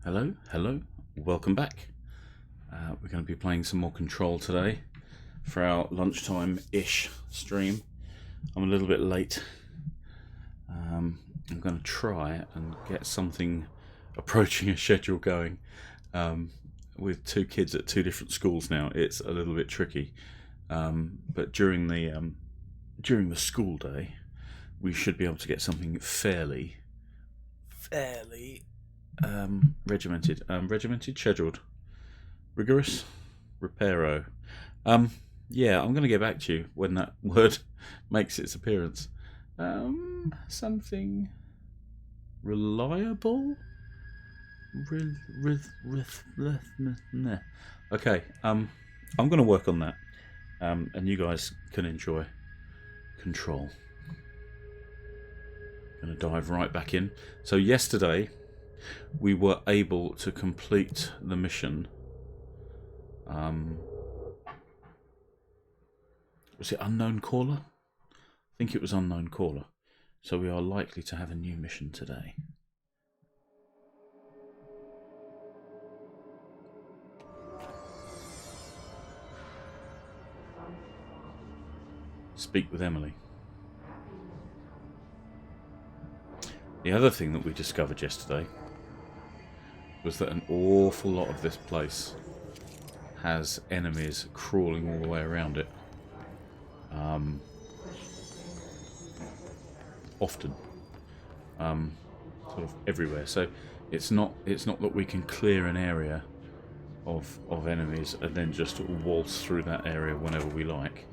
Hello, welcome back. We're going to be playing some more Control today for our lunchtime-ish stream. I'm a little bit late. I'm going to try and get something approaching a schedule going. With two kids at two different schools now, it's a little bit tricky. But during the school day, we should be able to get something fairly regimented, scheduled, rigorous, reparo. Yeah, I'm going to get back to you when that word makes its appearance. Something reliable. Okay. I'm going to work on that, and you guys can enjoy Control. Going to dive right back in. So yesterday we were able to complete the mission. Was it Unknown Caller? I think it was Unknown Caller. So we are likely to have a new mission today. Speak with Emily. The other thing that we discovered yesterday was that an awful lot of this place has enemies crawling all the way around it. Often. Sort of everywhere. So it's not that we can clear an area of enemies and then just waltz through that area whenever we like.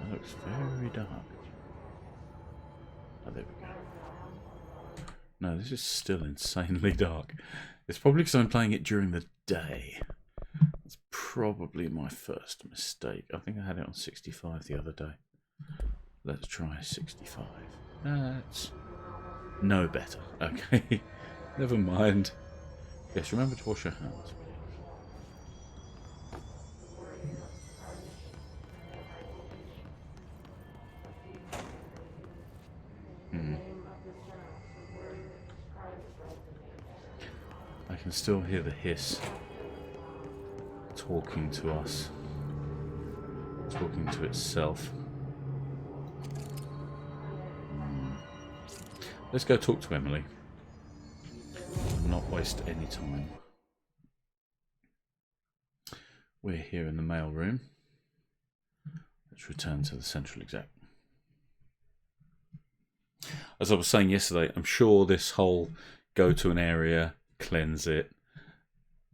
That looks very dark. Oh, there we go. No, this is still insanely dark. It's probably because I'm playing it during the day. That's probably my first mistake. I think I had it on 65 the other day. Let's try 65. That's no better. Okay, never mind. Yes, remember to wash your hands. I can still hear the hiss talking to us, talking to itself. Let's go talk to Emily and not waste any time. We're here in the mail room. Let's return to the central exec. As I was saying yesterday, I'm sure this whole go to an area, cleanse it,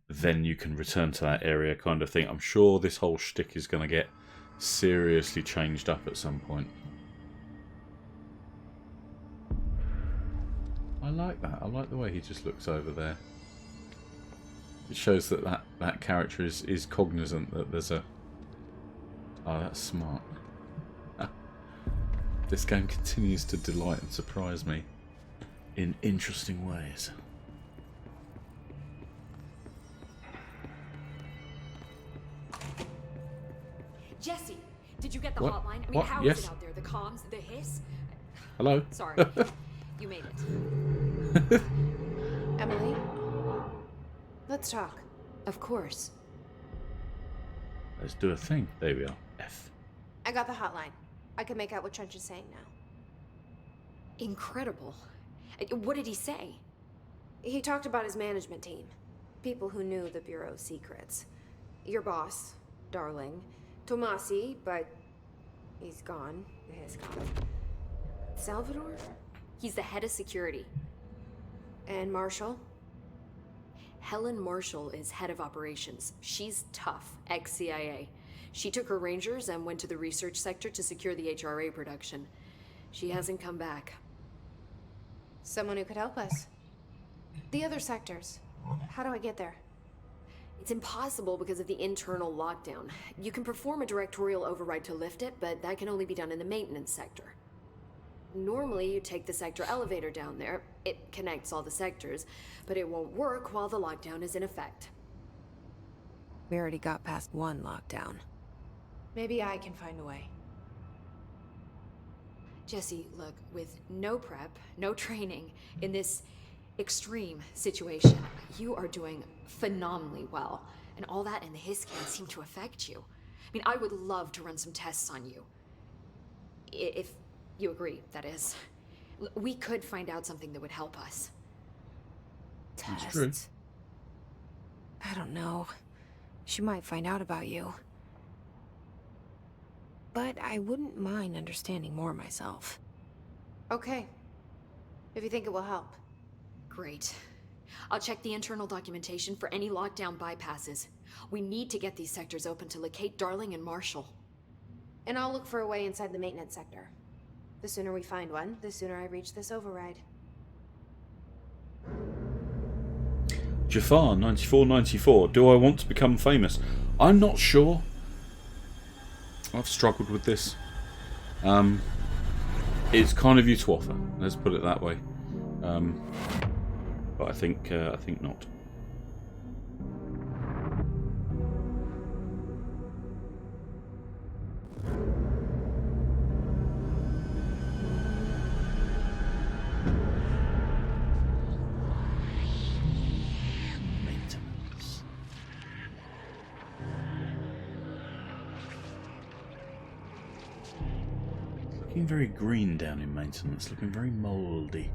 then you can return to that area kind of thing. I'm sure this whole shtick is going to get seriously changed up at some point. I like that. I like the way he just looks over there. It shows that character is cognizant that there's a... Oh, that's smart. This game continues to delight and surprise me in interesting ways. Jesse, did you get the What? hotline? I mean, What? how Yes. is it out there? The comms, the hiss? Hello? Sorry, you made it. Emily? Let's talk. Of course. Let's do a thing. There we are. F. I got the hotline. I can make out what Trench is saying now. Incredible. What did he say? He talked about his management team. People who knew the Bureau's secrets. Your boss, Darling. Tomasi, but he's gone. He's gone. Salvador? He's the head of security. And Marshall? Helen Marshall is head of operations. She's tough, ex-CIA. She took her rangers and went to the research sector to secure the HRA production. She hasn't come back. Someone who could help us. The other sectors. How do I get there? It's impossible because of the internal lockdown. You can perform a directorial override to lift it, but that can only be done in the maintenance sector. Normally, you take the sector elevator down there. It connects all the sectors, but it won't work while the lockdown is in effect. We already got past one lockdown. Maybe I can find a way. Jesse, look, with no prep, no training, in this extreme situation. You are doing phenomenally well, and all that and the hiss can seem to affect you. I mean, I would love to run some tests on you. If you agree, that is. We could find out something that would help us. It's true. Tests. I don't know. She might find out about you. But I wouldn't mind understanding more myself. Okay. If you think it will help. Great. I'll check the internal documentation for any lockdown bypasses. We need to get these sectors open to locate Darling and Marshall. And I'll look for a way inside the maintenance sector. The sooner we find one, the sooner I reach this override. Jafar 9494. Do I want to become famous? I'm not sure. I've struggled with this. It's kind of you to offer. Let's put it that way. But I think not. Maintenance. Looking very green down in maintenance. Looking very mouldy.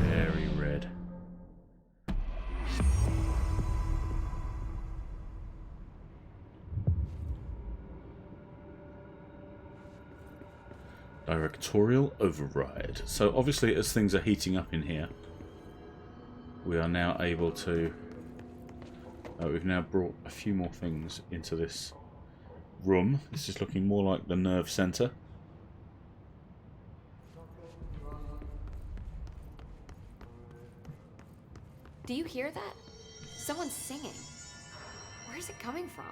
Very red. Directorial override. So obviously as things are heating up in here, we are now able to... we've now brought a few more things into this room. This is looking more like the nerve centre. Do you hear that? Someone's singing. Where's it coming from?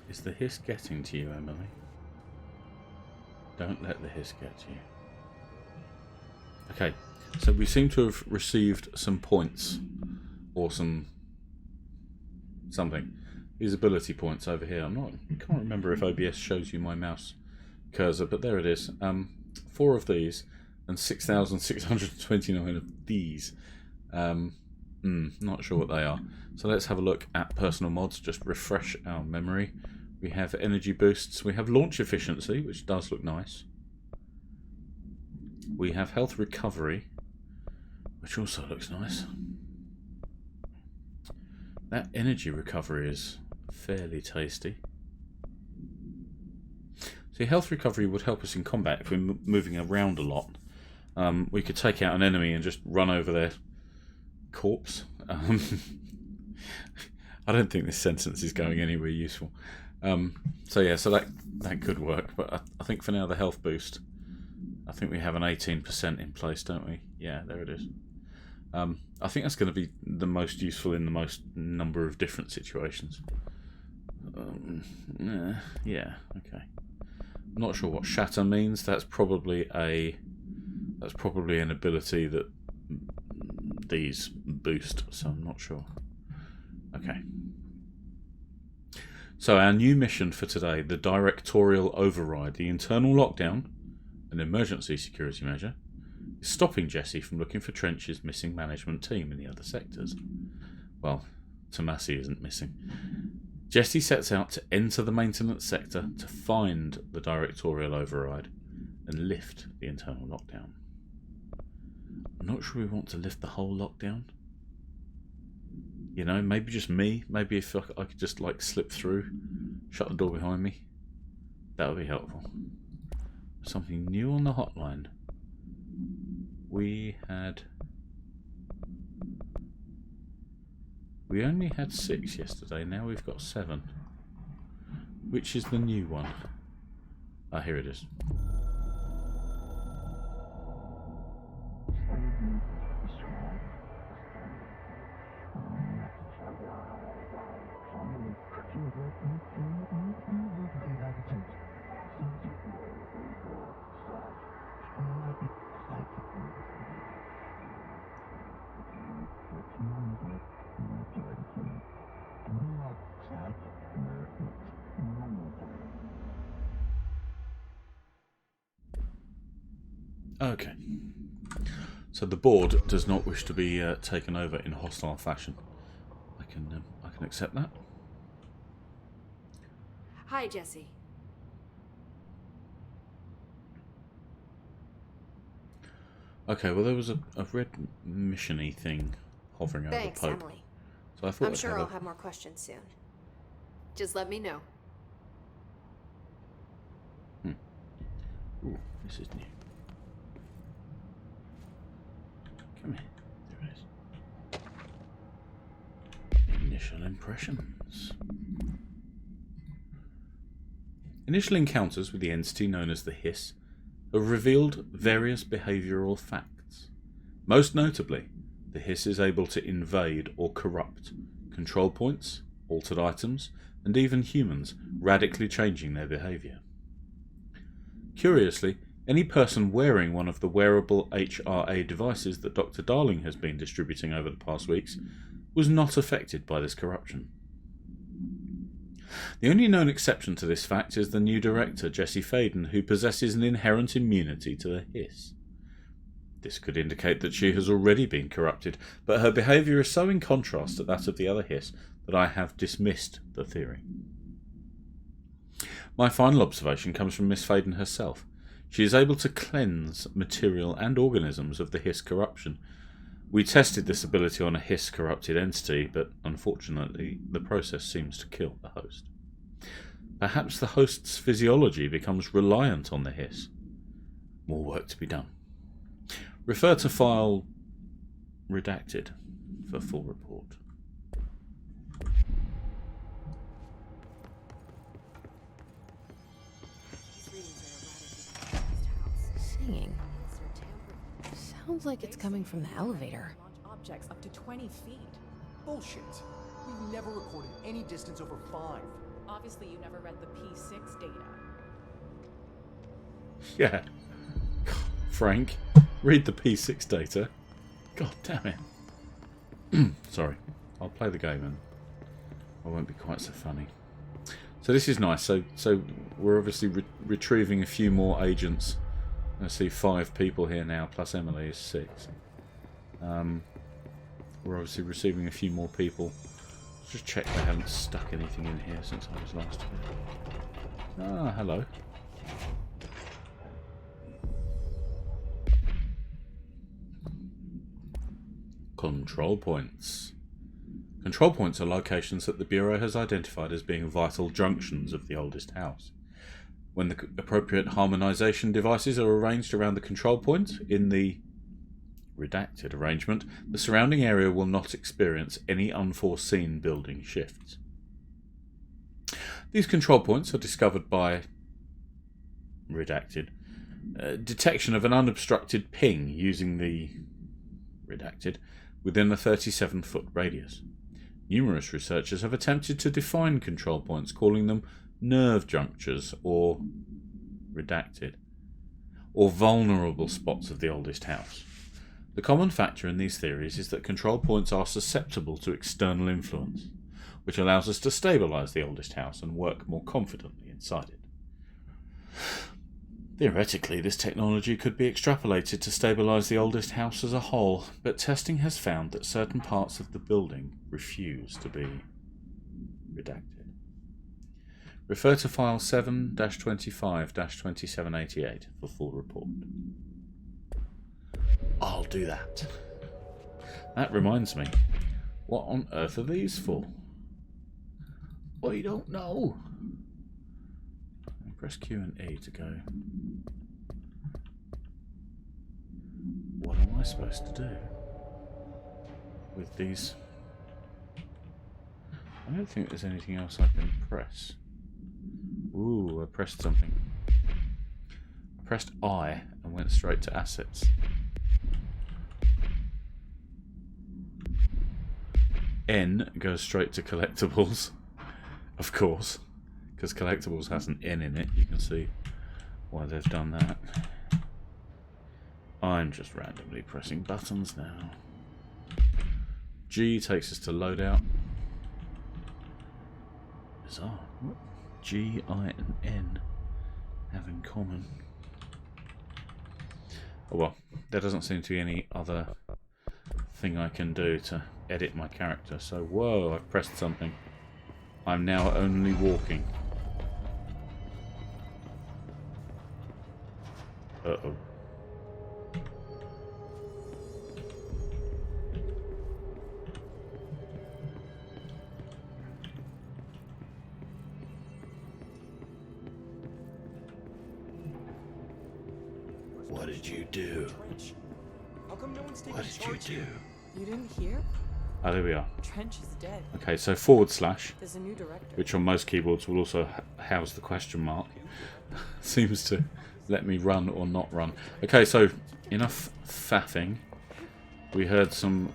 Is the hiss getting to you, Emily? Don't let the hiss get to you. Okay, so we seem to have received some points. Or something. These ability points over here. I can't remember if OBS shows you my mouse cursor, but there it is. 4 of these and 6,629 of these. Not sure what they are. So let's have a look at personal mods, just refresh our memory. We have energy boosts. We have launch efficiency, which does look nice. We have health recovery, which also looks nice. That energy recovery is fairly tasty. See, health recovery would help us in combat if we're moving around a lot. We could take out an enemy and just run over their corpse. I don't think this sentence is going anywhere useful. So that could work, but I think for now the health boost, I think we have an 18% in place, don't we? Yeah, there it is. I think that's going to be the most useful in the most number of different situations. Yeah, okay. I'm not sure what shatter means. That's probably an ability that these boost, so I'm not sure. Okay. So our new mission for today, the Directorial override, the internal lockdown, an emergency security measure, is stopping Jesse from looking for Trench's missing management team in the other sectors. Well, Tomasi isn't missing. Jesse sets out to enter the maintenance sector to find the Directorial override and lift the internal lockdown. I'm not sure we want to lift the whole lockdown. You know, maybe just me. Maybe if I could just like slip through, shut the door behind me. That would be helpful. Something new on the hotline. We only had 6 yesterday. Now we've got 7. Which is the new one? Ah, here it is. Okay. So the board does not wish to be taken over in hostile fashion. I can accept that. Hi, Jesse. Okay, well there was a red mission-y thing hovering over Thanks, Pope. Emily. So I thought I'm I'd sure have I'll a... have more questions soon. Just let me know. Ooh, this is new. Come here. There it is. Initial impressions. Initial encounters with the entity known as the Hiss have revealed various behavioural facts. Most notably, the Hiss is able to invade or corrupt control points, altered items, and even humans, radically changing their behaviour. Curiously, any person wearing one of the wearable HRA devices that Dr. Darling has been distributing over the past weeks was not affected by this corruption. The only known exception to this fact is the new director, Jesse Faden, who possesses an inherent immunity to the Hiss. This could indicate that she has already been corrupted, but her behaviour is so in contrast to that of the other Hiss that I have dismissed the theory. My final observation comes from Miss Faden herself. She is able to cleanse material and organisms of the Hiss corruption. We tested this ability on a Hiss corrupted entity, but unfortunately the process seems to kill the host. Perhaps the host's physiology becomes reliant on the Hiss. More work to be done. Refer to file redacted for full report. Singing. Sounds like it's coming from the elevator. Launch objects up to 20 feet. Bullshit. We've never recorded any distance over 5. Obviously, you never read the P6 data. Yeah. Frank, read the P6 data. God damn it. Sorry. I'll play the game and I won't be quite so funny. So this is nice. So we're obviously retrieving a few more agents. I see 5 people here now, plus Emily is 6. We're obviously receiving a few more people. Let's just check they haven't stuck anything in here since I was last here. Ah, hello. Control points. Control points are locations that the Bureau has identified as being vital junctions of the oldest house. When the appropriate harmonization devices are arranged around the control point in the redacted arrangement, the surrounding area will not experience any unforeseen building shifts. These control points are discovered by redacted detection of an unobstructed ping using the redacted within a 37-foot radius. Numerous researchers have attempted to define control points, calling them nerve junctures or redacted, or vulnerable spots of the oldest house. The common factor in these theories is that control points are susceptible to external influence, which allows us to stabilise the oldest house and work more confidently inside it. Theoretically, this technology could be extrapolated to stabilise the oldest house as a whole, but testing has found that certain parts of the building refuse to be redacted. Refer to file 7-25-2788 for full report. I'll do that. That reminds me, what on earth are these for? I don't know. Press Q and E to go. What am I supposed to do with these? I don't think there's anything else I can press. Ooh, I pressed something. I pressed I and went straight to assets. N goes straight to collectibles, of course, because collectibles has an N in it. You can see why they've done that. I'm just randomly pressing buttons now. G takes us to loadout. Bizarre. What G, I and N have in common? Oh well, there doesn't seem to be any other thing I can do to edit my character. So, whoa, I've pressed something. I'm now only walking. Uh-oh. What did you do? Trench. How come no one's taking What did you charge do? here? You didn't hear? Oh, there we are. Trench is dead. Okay, so /, There's a new director. which on most keyboards will also house the question mark, seems to let me run or not run. Okay, so enough faffing. We heard some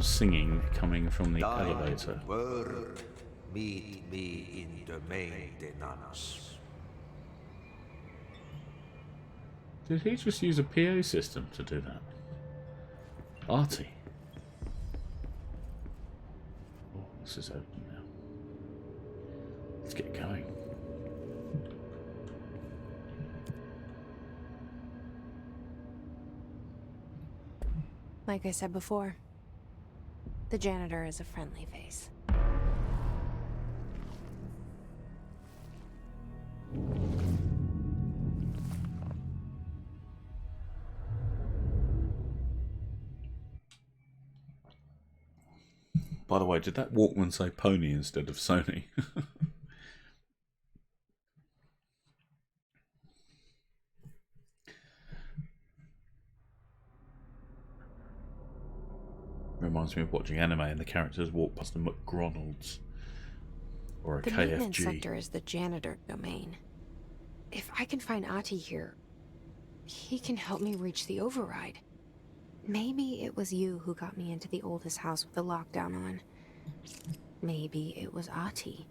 singing coming from the elevator. Word, meet me in the maintenance. Did he just use a PA system to do that? Artie. Oh, this is open now. Let's get going. Like I said before, the janitor is a friendly face. By the way, did that Walkman say Pony instead of Sony? Reminds me of watching anime and the characters walk past a McDonald's or a The maintenance KFG. sector is the janitor domain. If I can find Ahti here, he can help me reach the override. Maybe it was you who got me into the oldest house with the lockdown on. Maybe it was Ahti.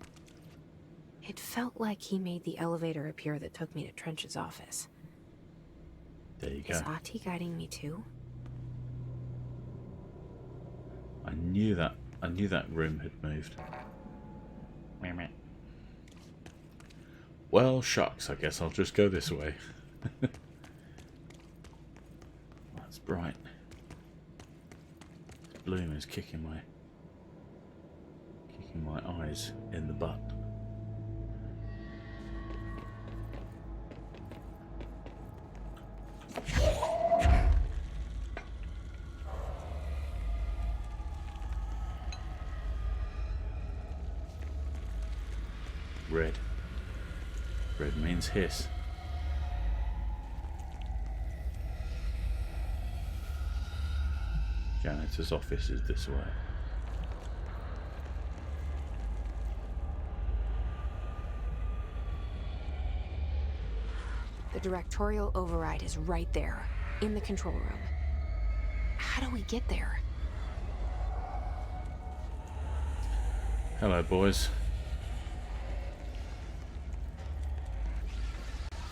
It felt like he made the elevator appear that took me to Trench's office. There you go. Is Ahti guiding me too? I knew that room had moved. Well, shucks, I guess I'll just go this way. That's bright. This bloom is kicking my eyes in the butt. Red. Red means hiss. Janitor's office is this way. The directorial override is right there, in the control room. How do we get there? Hello, boys.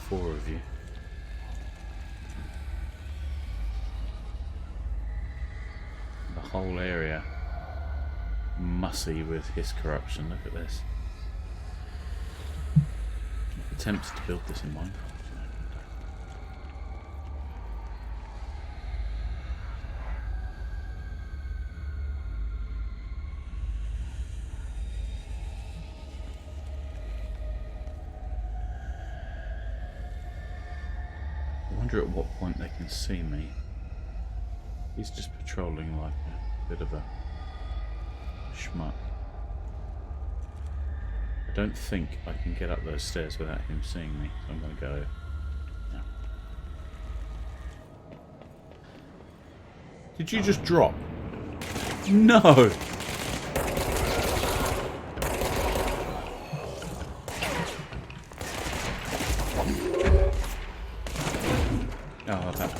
4 of you. The whole area mussy with hiss corruption. Look at this. Attempts to build this in Minecraft. I wonder at what point they can see me. He's just patrolling like a bit of a schmuck. I don't think I can get up those stairs without him seeing me, so I'm going to go now. Did you just drop? No! Oh, that.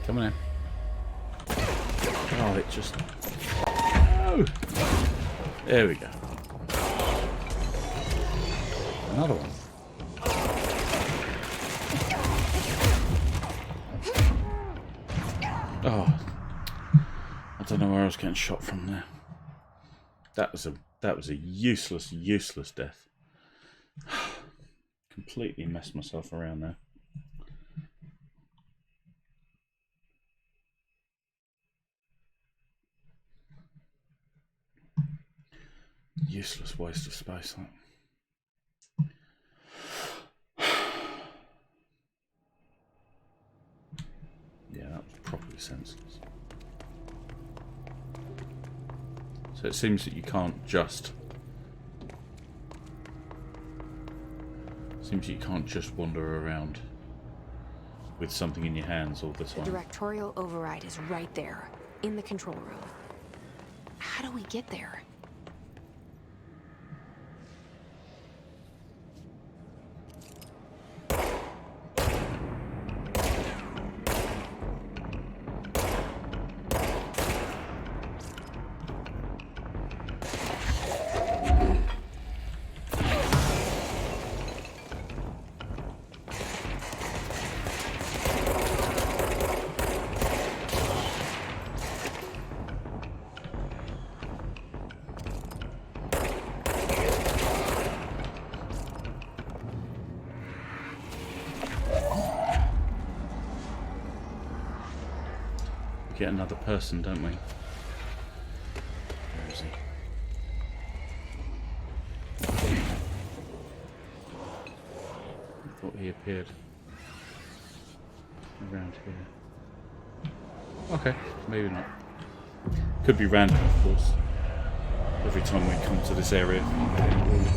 Come on in. Oh, it just... No! There we go. Another one. was getting shot from there. That was a useless death. Completely messed myself around there. Useless waste of space. Yeah, that was properly senseless. So it seems that you can't just... wander around with something in your hands all the time. The directorial override is right there, in the control room. How do we get there? Get another person, don't we? Where is he? I thought he appeared around here. Okay, maybe not. Could be random, of course. Every time we come to this area,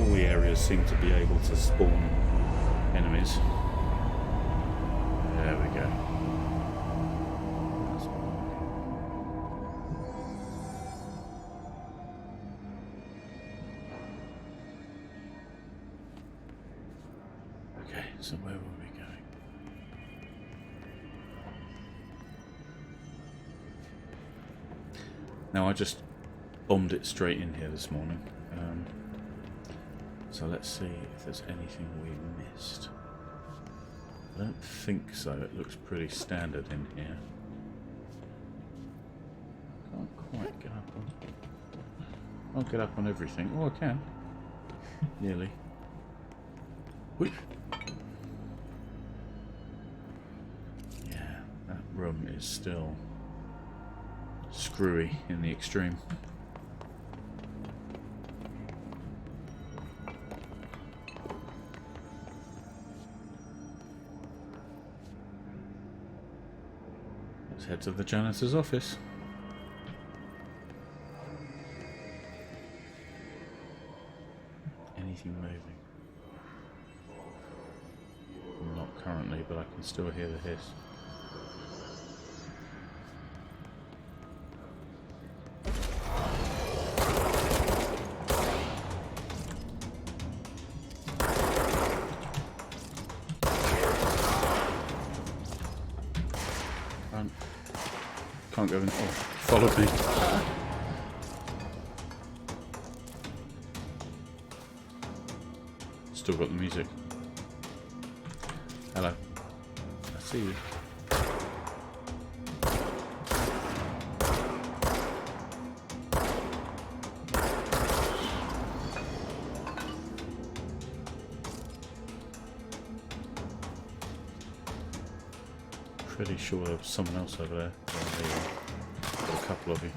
all the areas seem to be able to spawn enemies. There we go. So where were we going? Now I just bombed it straight in here this morning. So let's see if there's anything we missed. I don't think so. It looks pretty standard in here. Can't quite get up on... I'll get up on everything. Oh, I can. Nearly. Whoosh. Room is still screwy in the extreme. Let's head to the janitor's office. Anything moving? Not currently, but I can still hear the hiss. Can't go in. Oh, followed me. Still got the music. Hello. I see you. Pretty sure there was someone else over there. Oh, there you are. Got a couple of you.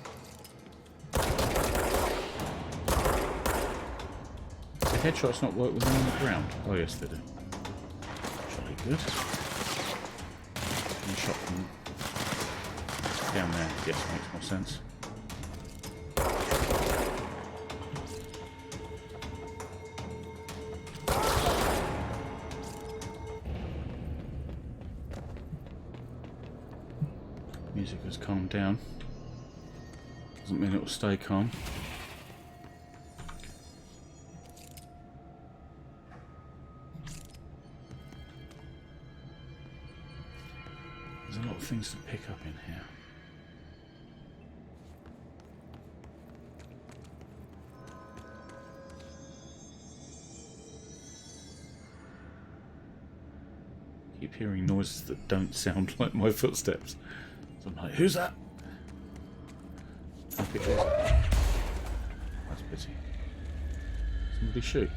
The headshots not work with them on the ground? Oh yes they do. Jolly good. One shot from down there, yes, makes more sense. Music has calmed down. Doesn't mean it will stay calm. There's a lot of things to pick up in here. I keep hearing noises that don't sound like my footsteps. So I'm like, who's that? Okay. it is. That's a pity. Somebody shoot?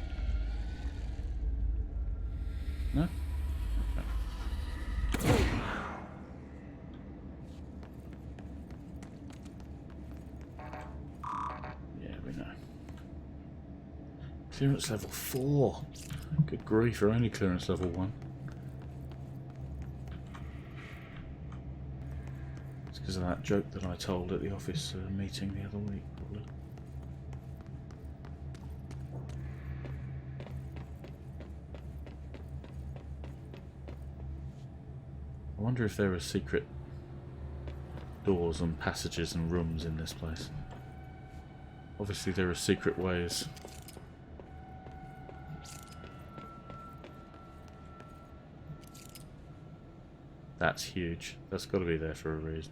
No? Okay. Yeah, we know. Clearance level 4. Good grief, you're only clearance level 1. It's because of that joke that I told at the office meeting the other week, probably. I wonder if there are secret doors and passages and rooms in this place. Obviously there are secret ways. That's huge. That's got to be there for a reason.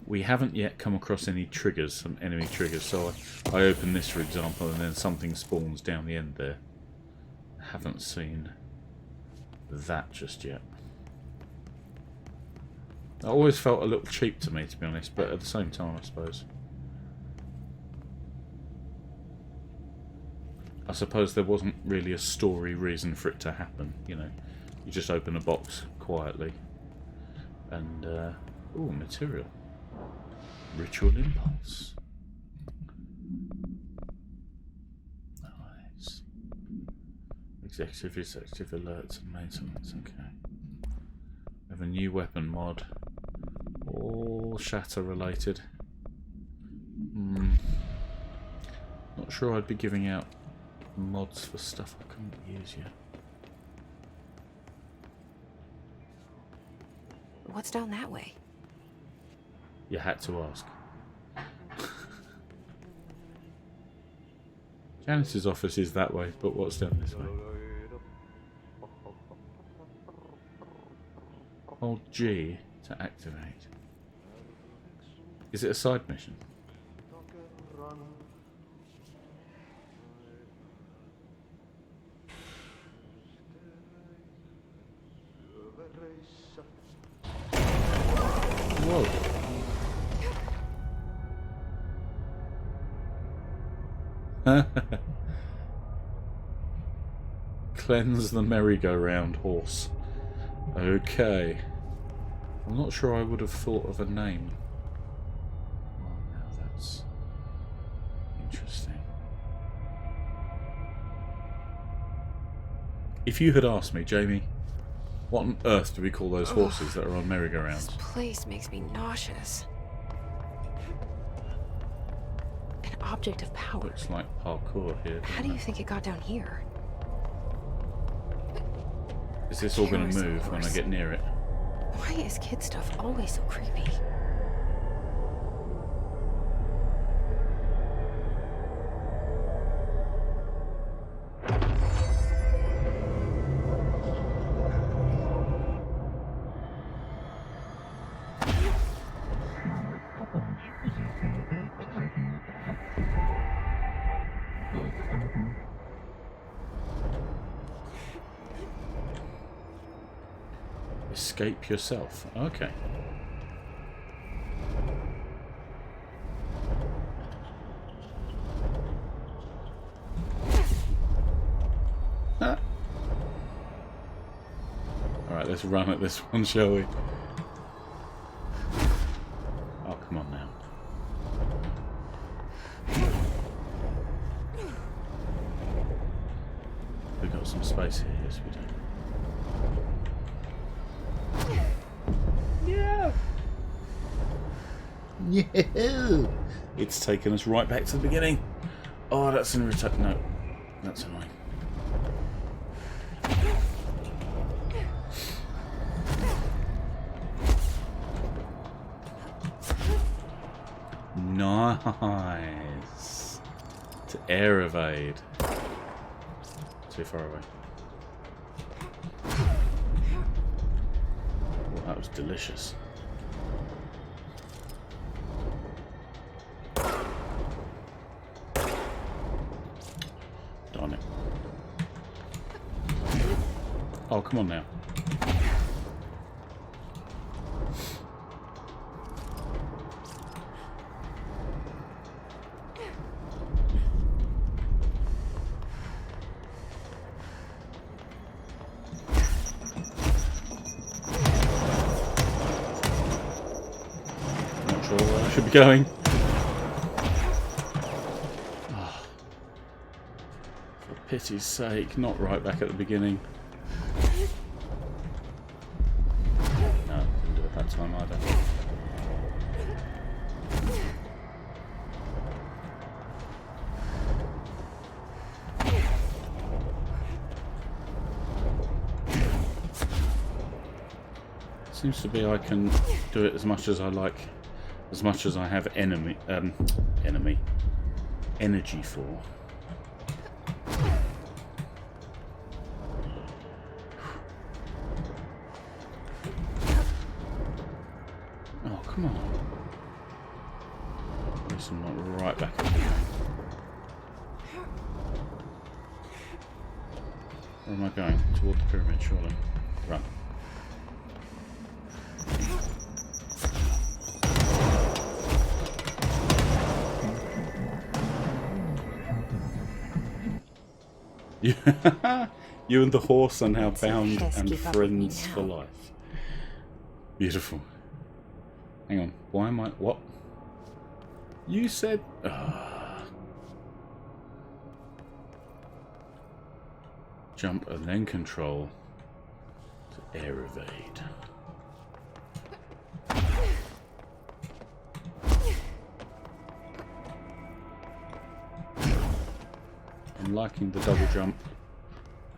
We haven't yet come across any triggers, some enemy triggers, so I open this for example and then something spawns down the end there. Haven't seen that just yet. It always felt a little cheap to me, to be honest, but at the same time I suppose. I suppose there wasn't really a story reason for it to happen, you know. You just open a box quietly and, ooh, material. Ritual impulse. Nice. Executive alerts and maintenance, okay. We have a new weapon mod. All shatter related. Not sure I'd be giving out mods for stuff I couldn't use yet. What's down that way? You had to ask. Janice's office is that way, but what's down this way? Hold G to activate. Is it a side mission? Whoa. Cleanse the merry-go-round horse. Okay. I'm not sure I would have thought of a name. Well, now that's interesting. If you had asked me, Jamie, what on earth do we call those horses that are on merry-go-rounds? This place makes me nauseous. An object of power. Looks like parkour here. How do you think it got down here? Is this all going to move when I get near it? Why is kid stuff always so creepy? Escape yourself. Okay. Ah. Alright, let's run at this one, shall we? Oh, come on now. We've got some space here, yes we do. Yeah. It's taken us right back to the beginning. Oh, that's an irritant. No, that's annoying. Nice. To air evade. Too far away. Oh, that was delicious. Darn it. Oh, come on now. going. Oh, for pity's sake, not right back at the beginning. No, didn't do it that time either. Seems to be I can do it as much as I like, as much as I have energy for. Oh, come on. At least I'm not right back at the game. Where am I going? Toward the pyramid, surely. Run. You and the horse are now bound and friends for life. Beautiful. Hang on. Why am I... What? You said... Jump and then control to air evade. I'm liking the double jump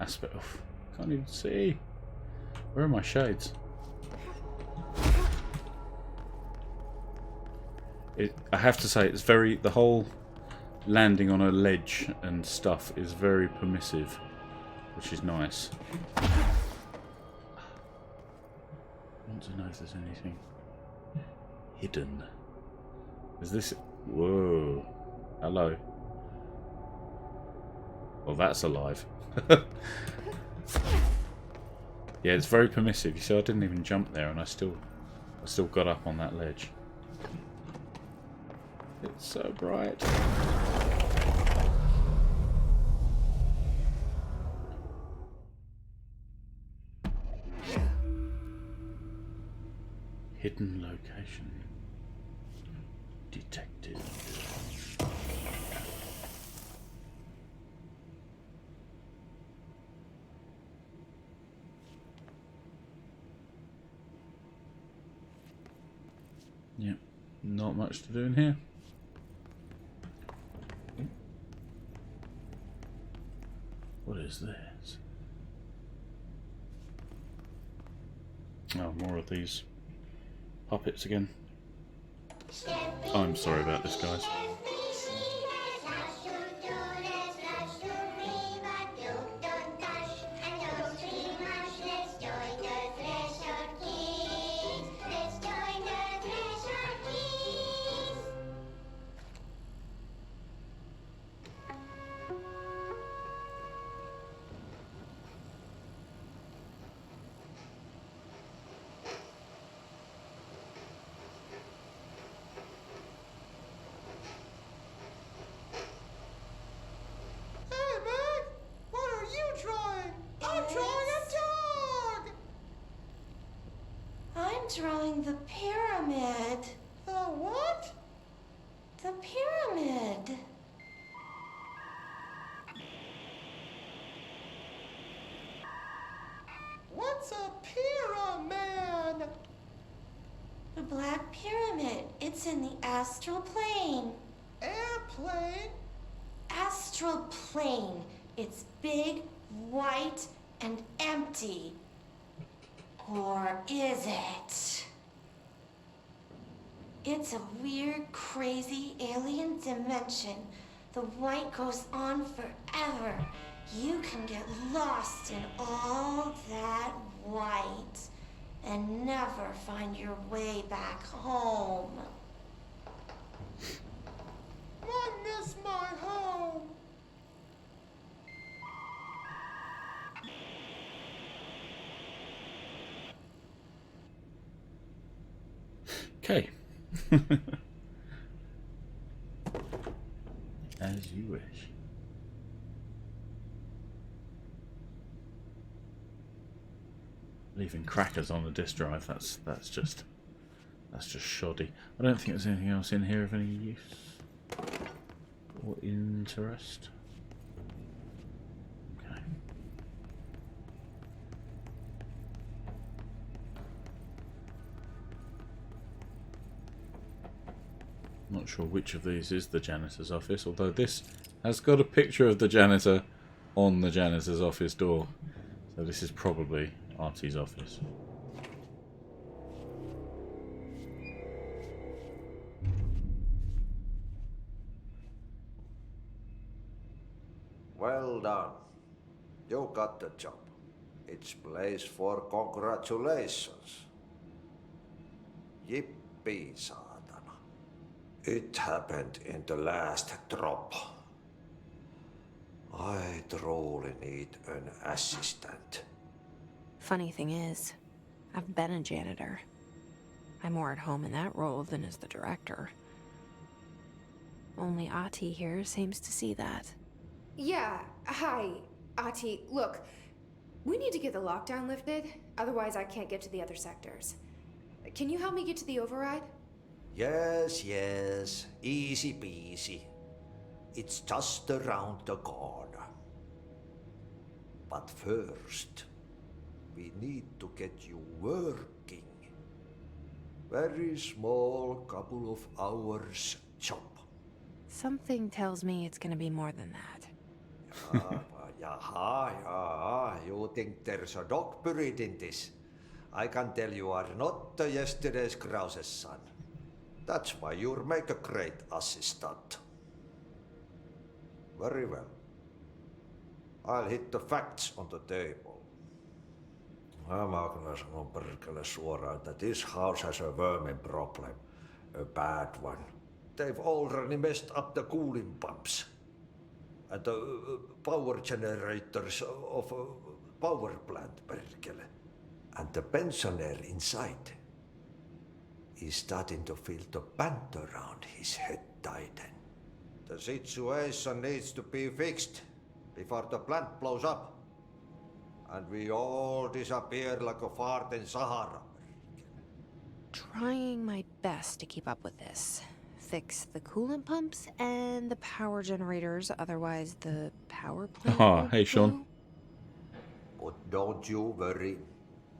aspect of... Can't even see. Where are my shades? I have to say, it's very... The whole landing on a ledge and stuff is very permissive, which is nice. I want to know if there's anything hidden. Is this... Whoa. Hello. Well, that's alive. Yeah, it's very permissive. You see, I didn't even jump there, and I still got up on that ledge. It's so bright. Hidden location detected. Yep, not much to do in here. What is this? Oh, more of these puppets again. I'm sorry about this, guys. Drawing the pyramid. The what? The pyramid. What's a pyramid? The Black Pyramid. It's in the astral plane. Airplane? Astral plane. It's big, white, and empty. Or is it? It's a weird, crazy alien dimension. The white goes on forever. You can get lost in all that white and never find your way back home. I miss my home. Okay. As you wish. Leaving crackers on the disk drive, that's That's just shoddy. I don't think there's anything else in here of any use or interest. Okay. Not sure which of these is the janitor's office, although this has got a picture of the janitor on the janitor's office door. So this is probably Artie's office. Well done. You got the job. It's place for congratulations. Yippee, saatana. It happened in the last drop. I truly need an assistant. Funny thing is, I've been a janitor. I'm more at home in that role than as the director. Only Ahti here seems to see that. Yeah, hi, Ahti. Look, we need to get the lockdown lifted, otherwise I can't get to the other sectors. Can you help me get to the override? Yes, easy peasy. It's just around the corner. But first, we need to get you working. Very small, couple of hours job. Something tells me it's gonna be more than that. You think there's a dog buried in this? I can tell you are not yesterday's Krause's son. That's why you'll make a great assistant. Very well. I'll hit the facts on the table. Mä kyllä sanon perkele suoraan, that this house has a vermin problem. A bad one. They've already messed up the cooling pumps. And the power generators of a power plant, perkele. And the pensioner inside is starting to feel the band around his head tighten. The situation needs to be fixed before the plant blows up. And we all disappear like a fart in Sahara. Trying my best to keep up with this. Fix the coolant pumps and the power generators, otherwise the power plant. Ah, hey Sean. But don't you worry.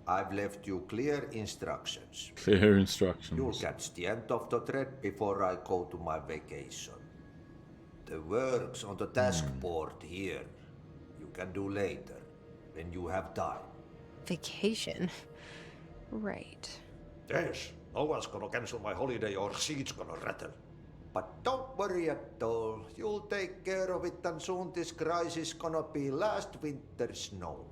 I've left you clear instructions. Clear instructions. You'll catch the end of the thread before I go to my vacation. The work's on the task board here. You can do later, when you have time. Vacation? Right. Yes, no one's gonna cancel my holiday or seat's gonna rattle. But don't worry at all. You'll take care of it and soon this crisis gonna be last winter's snow.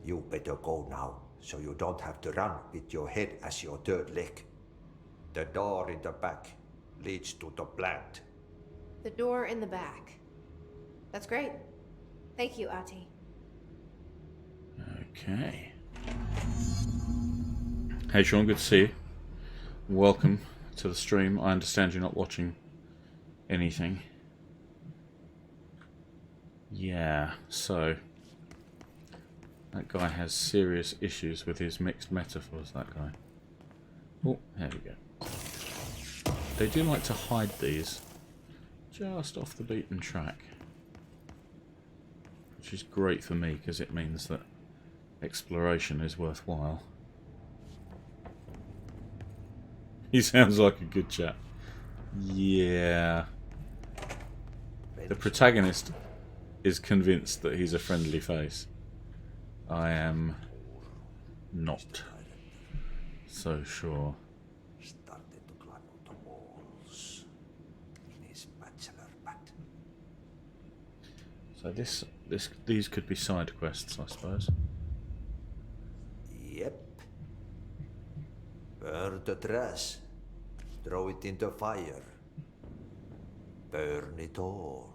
You better go now, so you don't have to run with your head as your third leg. The door in the back leads to the plant. The door in the back. That's great. Thank you, Ahti. Okay. Hey Sean, good to see you. Welcome to the stream. I understand you're not watching anything. Yeah, so that guy has serious issues with his mixed metaphors, that guy. Oh, there we go. They do like to hide these just off the beaten track, which is great for me because it means that exploration is worthwhile. He sounds like a good chap. Yeah. The protagonist is convinced that he's a friendly face. I am not so sure. Started to climb on the walls in his bachelor pad. So these could be side quests, I suppose. Yep. Burn the trash. Throw it in the fire. Burn it all.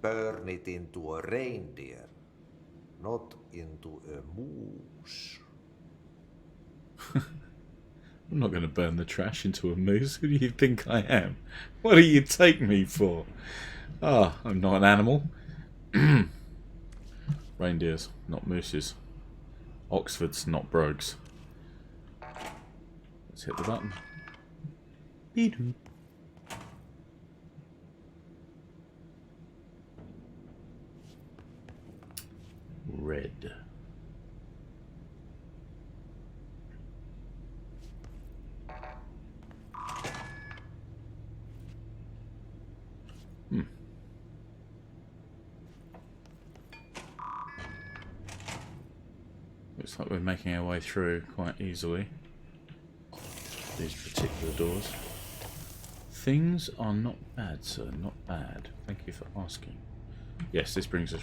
Burn it into a reindeer, not into a moose. I'm not going to burn the trash into a moose. Who do you think I am? What do you take me for? Ah, I'm not an animal. Reindeers, not mooses. Oxfords, not brogues. Let's hit the button. Beep. Red. Looks like we're making our way through quite easily these particular doors. Things are not bad, sir. Not bad. Thank you for asking. Yes, this brings us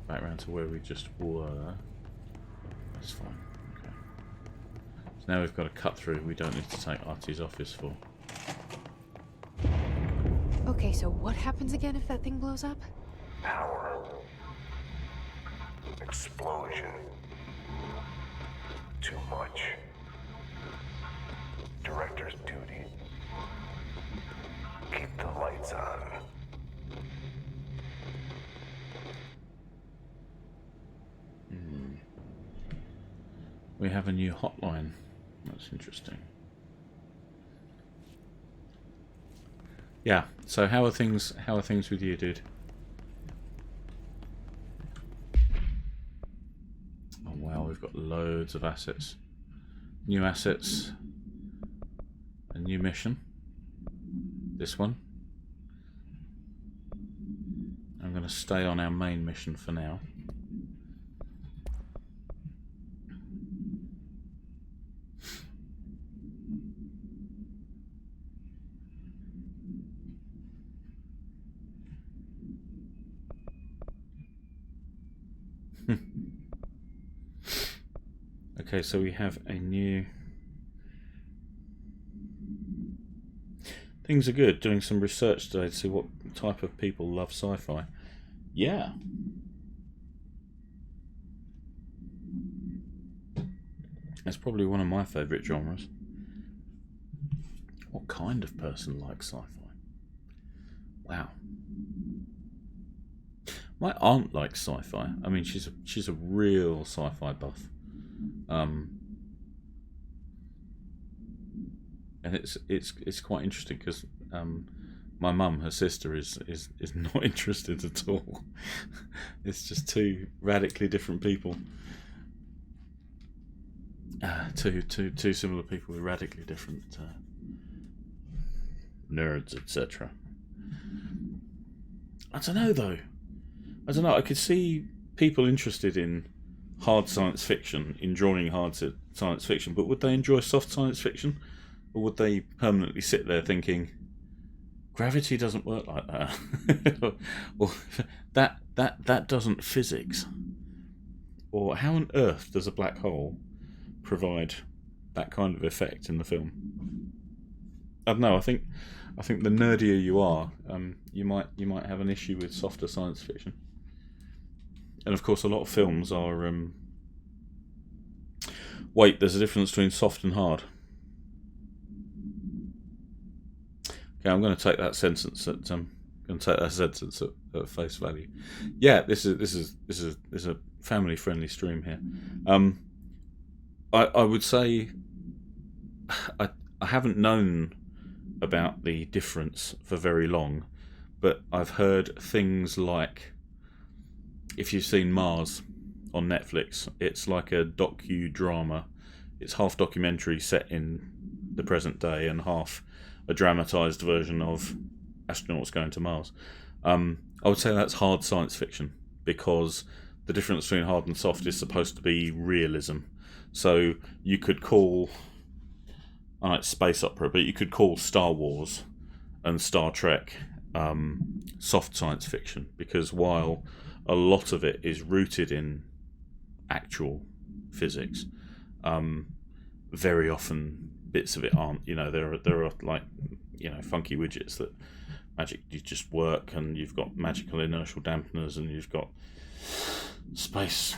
back round to where we just were. That's fine. Okay. So now we've got a cut through. We don't need to take Artie's office for. Okay, so what happens again if that thing blows up? Power. Explosion. Too much. Director's duty. Keep the lights on. We have a new hotline. That's interesting. Yeah. So how are things? How are things with you, dude? Oh wow, we've got loads of assets. New assets. A new mission. This one. I'm going to stay on our main mission for now. Okay, so we have a new... Things are good. Doing some research today to see what type of people love sci-fi. Yeah. That's probably one of my favourite genres. What kind of person likes sci-fi? Wow. My aunt likes sci-fi. I mean, she's a real sci-fi buff. And it's quite interesting because my mum, her sister, is not interested at all. It's just two radically different people. Two similar people with radically different nerds, etc. I don't know though. I don't know. I could see people interested in hard science fiction, enjoying hard science fiction, but would they enjoy soft science fiction? Or would they permanently sit there thinking, gravity doesn't work like that? Or that doesn't physics? Or how on earth does a black hole provide that kind of effect in the film? I don't know, I think the nerdier you are, you might have an issue with softer science fiction. And of course a lot of films are wait, there's a difference between soft and hard. Okay, I'm going to take that sentence at face value. Yeah, this is a family friendly stream here. I would say I haven't known about the difference for very long, but I've heard things like, if you've seen Mars on Netflix, it's like a docudrama. It's half documentary set in the present day and half a dramatised version of astronauts going to Mars. I would say that's hard science fiction, because the difference between hard and soft is supposed to be realism. So you could call, I know it's space opera, but you could call Star Wars and Star Trek soft science fiction, because while a lot of it is rooted in actual physics, very often bits of it aren't. You know, there are like, you know, funky widgets that magically just work, and you've got magical inertial dampeners, and you've got space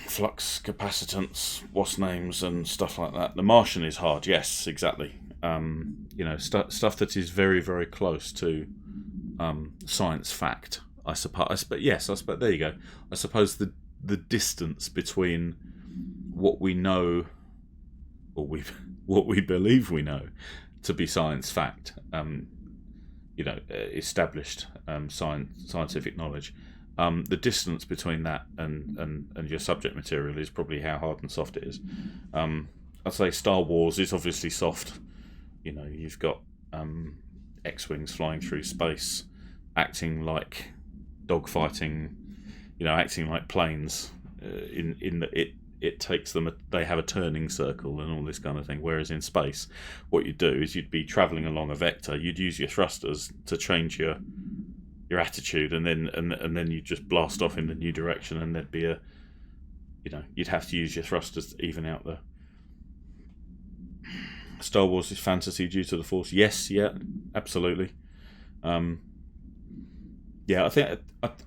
flux capacitance, what's names, and stuff like that. The Martian is hard, yes, exactly. You know, stuff that is very, very close to science fact, I suppose. But yes, I suppose there you go. I suppose the distance between what we know, or what we believe we know to be science fact, established scientific knowledge. The distance between that and your subject material is probably how hard and soft it is. I'd say Star Wars is obviously soft. You've got X-wings flying through space, acting like dogfighting, acting like planes. In that it takes them. They have a turning circle and all this kind of thing. Whereas in space, what you'd do is you'd be travelling along a vector. You'd use your thrusters to change your attitude, and then you just blast off in the new direction, and there'd be you'd have to use your thrusters to even out the. Star Wars is fantasy due to the Force. Yes, yeah, absolutely. Yeah,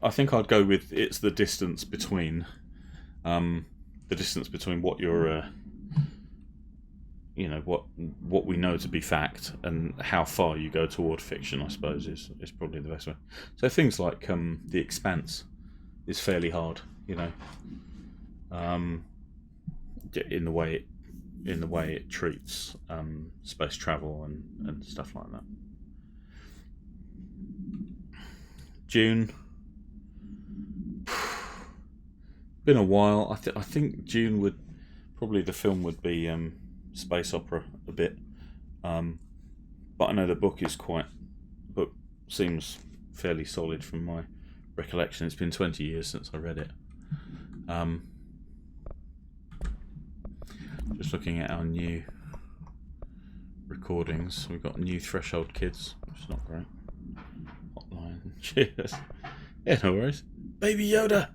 I think I'd go with it's the distance between what you're what we know to be fact and how far you go toward fiction, I suppose, is probably the best way. So things like The Expanse is fairly hard, in the way it treats space travel and stuff like that. Dune, been a while. I think Dune would probably, the film would be space opera a bit, but I know the book seems fairly solid from my recollection. It's been 20 years since I read it. Just looking at our new recordings, we've got new Threshold Kids, which is not great. Hotline, cheers. Yeah, no worries. Baby Yoda.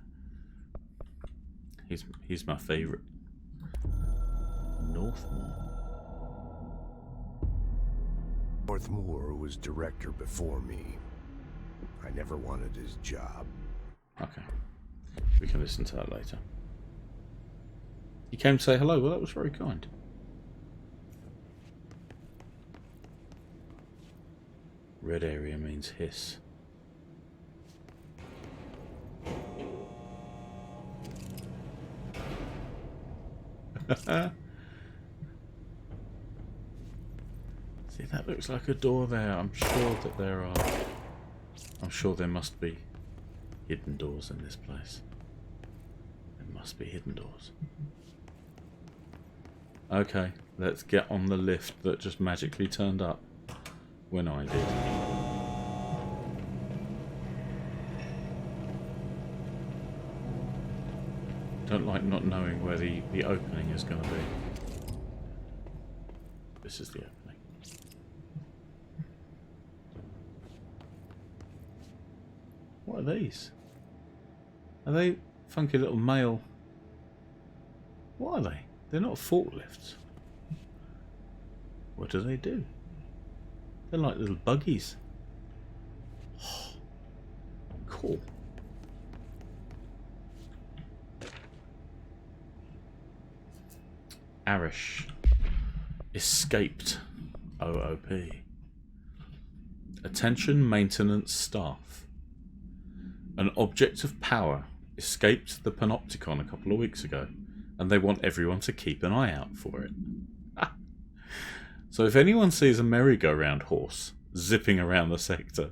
He's my favourite. Northmoor was director before me. I never wanted his job. Okay. We can listen to that later. He came to say hello. Well, that was very kind. Red area means hiss. See, that looks like a door there. I'm sure there must be hidden doors in this place. There must be hidden doors. Okay, let's get on the lift that just magically turned up when I did. Don't like not knowing where the opening is going to be. This is the opening. What are these? Are they funky little male? What are they? They're not forklifts. What do they do? They're like little buggies. Oh, cool. Arish. Escaped. OOP. Attention maintenance staff. An object of power escaped the Panopticon a couple of weeks ago, and they want everyone to keep an eye out for it. So if anyone sees a merry-go-round horse zipping around the sector,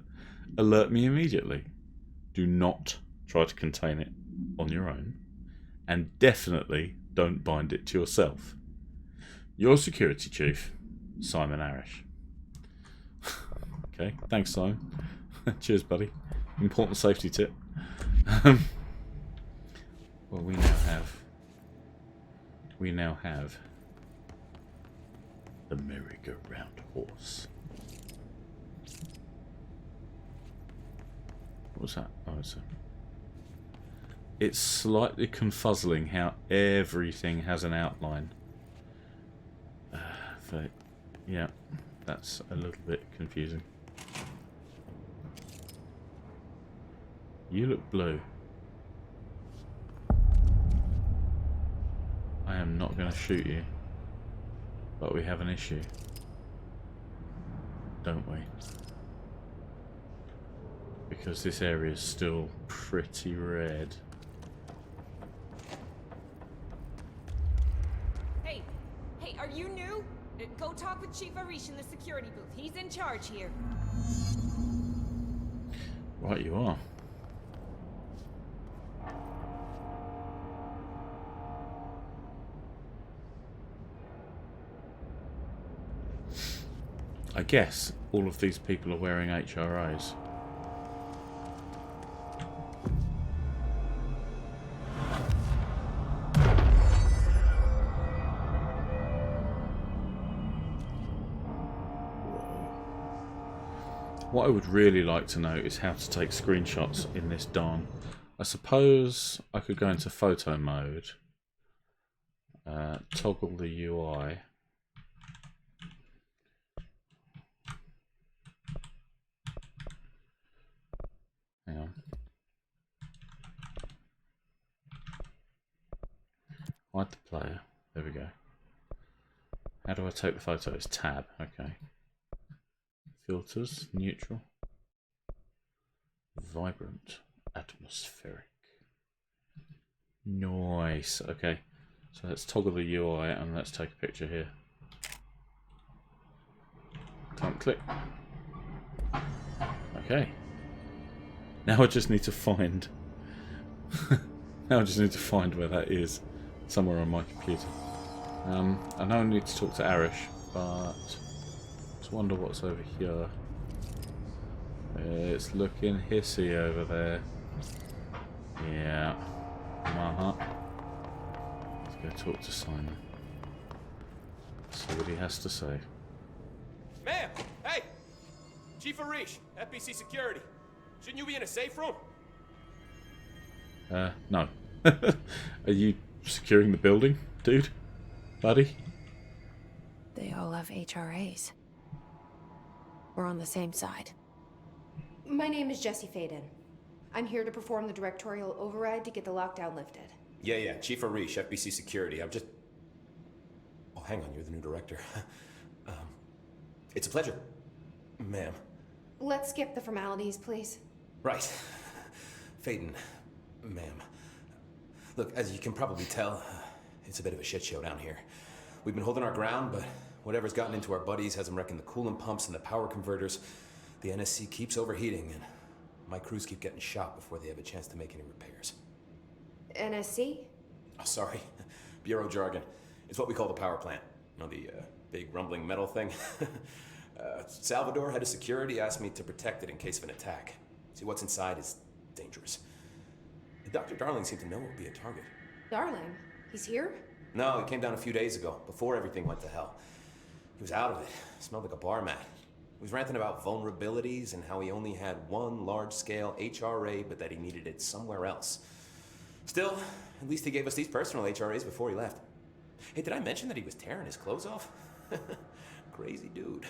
alert me immediately. Do not try to contain it on your own, and definitely don't bind it to yourself. Your security chief, Simon Arish. Okay, thanks, Simon. Cheers, buddy. Important safety tip. Well, we now have the merry-go-round horse. What was that? Oh, it's slightly confuzzling how everything has an outline. Yeah, that's a little bit confusing. You look blue. I am not going to shoot you, but we have an issue, don't we? Because this area is still pretty red. Hey, are you new? Go talk with Chief Arish in the security booth. He's in charge here. Right, you are. I guess all of these people are wearing HRAs. What I would really like to know is how to take screenshots in this darn. I suppose I could go into photo mode, toggle the UI. Hang on. Hide the player. There we go. How do I take the photos? Tab. Okay. Filters. Neutral. Vibrant. Atmospheric. Nice. Okay. So let's toggle the UI and let's take a picture here. Can't click. Okay. Now I just need to find. Now I just need to find where that is, somewhere on my computer. I know I need to talk to Arish, but just wonder what's over here. It's looking hissy over there. Yeah. Let's go talk to Simon. See what he has to say. Ma'am! Hey! Chief Arish, FBC Security. Shouldn't you be in a safe room? No. Are you securing the building, dude? Buddy? They all have HRAs. We're on the same side. My name is Jesse Faden. I'm here to perform the directorial override to get the lockdown lifted. Yeah, Chief Arish, FBC Security. I'm just... Oh, hang on, you're the new director. It's a pleasure, ma'am. Let's skip the formalities, please. Right. Faden, ma'am. Look, as you can probably tell, it's a bit of a shit show down here. We've been holding our ground, but whatever's gotten into our buddies has them wrecking the coolant pumps and the power converters. The NSC keeps overheating, and my crews keep getting shot before they have a chance to make any repairs. NSC? Oh, sorry. Bureau jargon. It's what we call the power plant. You know, the big rumbling metal thing? Salvador, head of security, asked me to protect it in case of an attack. See, what's inside is dangerous. Dr. Darling seemed to know it would be a target. Darling? He's here? No, he came down a few days ago, before everything went to hell. He was out of it. Smelled like a bar mat. He was ranting about vulnerabilities and how he only had one large-scale HRA, but that he needed it somewhere else. Still, at least he gave us these personal HRAs before he left. Hey, did I mention that he was tearing his clothes off? Crazy dude.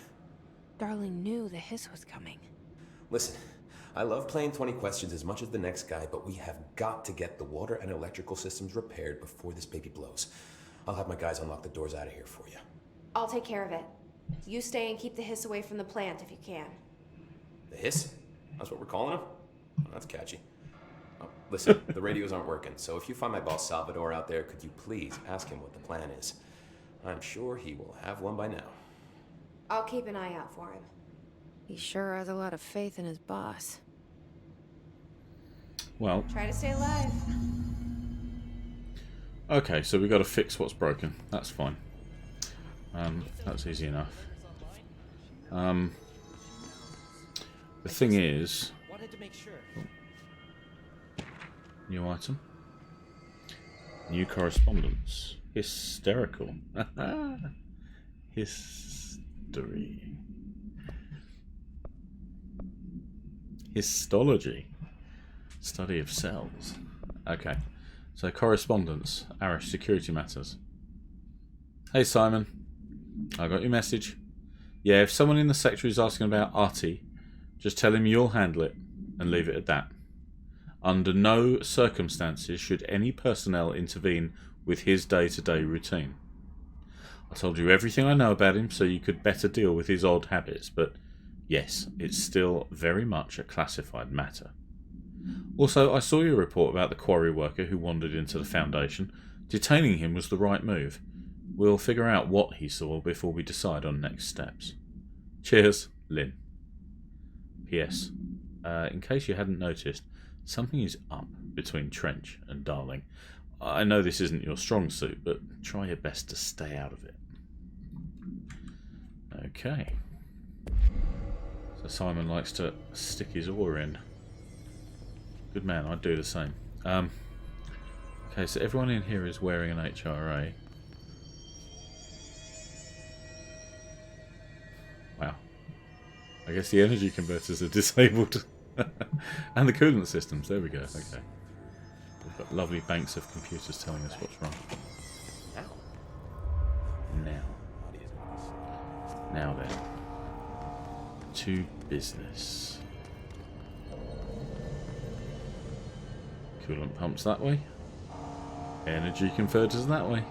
Darling knew the hiss was coming. Listen, I love playing 20 questions as much as the next guy, but we have got to get the water and electrical systems repaired before this baby blows. I'll have my guys unlock the doors out of here for you. I'll take care of it. You stay and keep the hiss away from the plant if you can. The hiss? That's what we're calling him? Oh, that's catchy. Oh, listen, the radios aren't working, so if you find my boss Salvador out there, could you please ask him what the plan is? I'm sure he will have one by now. I'll keep an eye out for him. He sure has a lot of faith in his boss. Well, Try to stay alive. okay, so we got to fix what's broken. That's fine. That's easy enough. The thing is, Wanted to make sure. new item, new correspondence, hysterical, history, histology, study of cells. Okay, so correspondence, Arish, security matters. Hey Simon, I got your message. Yeah, if someone in the sector is asking about Artie, just tell him you'll handle it and leave it at that. Under no circumstances should any personnel intervene with his day-to-day routine. I told you everything I know about him so you could better deal with his odd habits, but yes, it's still very much a classified matter. Also, I saw your report about the quarry worker who wandered into the Foundation. Detaining him was the right move. We'll figure out what he saw before we decide on next steps. Cheers, Lynn. P.S. In case you hadn't noticed, something is up between Trench and Darling. I know this isn't your strong suit, but try your best to stay out of it. Okay. So Simon likes to stick his oar in. Good man, I'd do the same. Okay, so everyone in here is wearing an HRA. Wow. I guess the energy converters are disabled. And the coolant systems, there we go, okay. We've got lovely banks of computers telling us what's wrong. Now then. To business. Coolant pumps that way. Energy converters that way.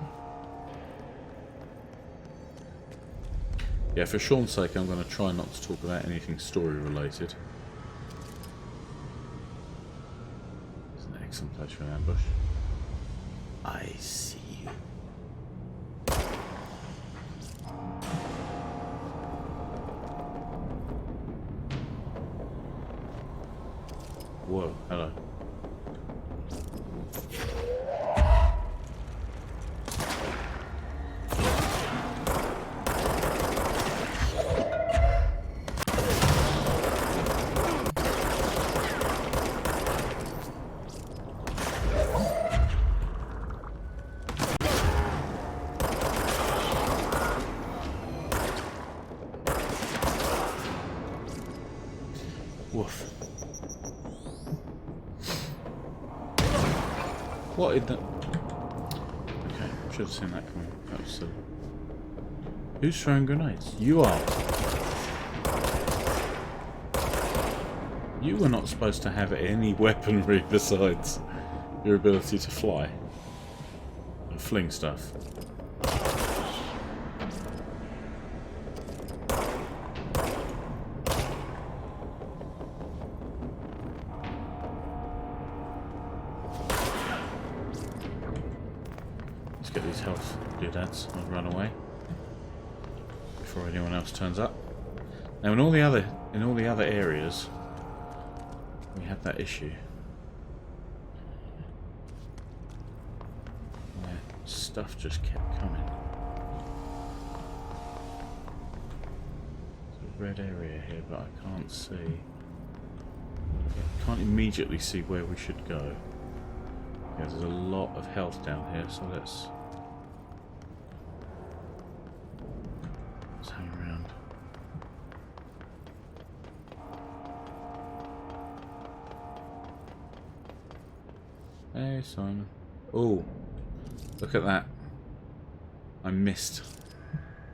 Yeah, for Sean's sake, I'm going to try not to talk about anything story related. It's an excellent place for an ambush. I see you. Whoa, hello. Woof. What in the... Okay, should have seen that coming. That was silly. Who's throwing grenades? You are. You were not supposed to have any weaponry besides your ability to fly and fling stuff. Get these health doodads and run away before anyone else turns up. Now, in all the other areas, we had that issue where stuff just kept coming. There's a red area here, but I can't see. I can't immediately see where we should go. Yeah, there's a lot of health down here, so let's hang around. Hey, Simon. Oh, look at that. I missed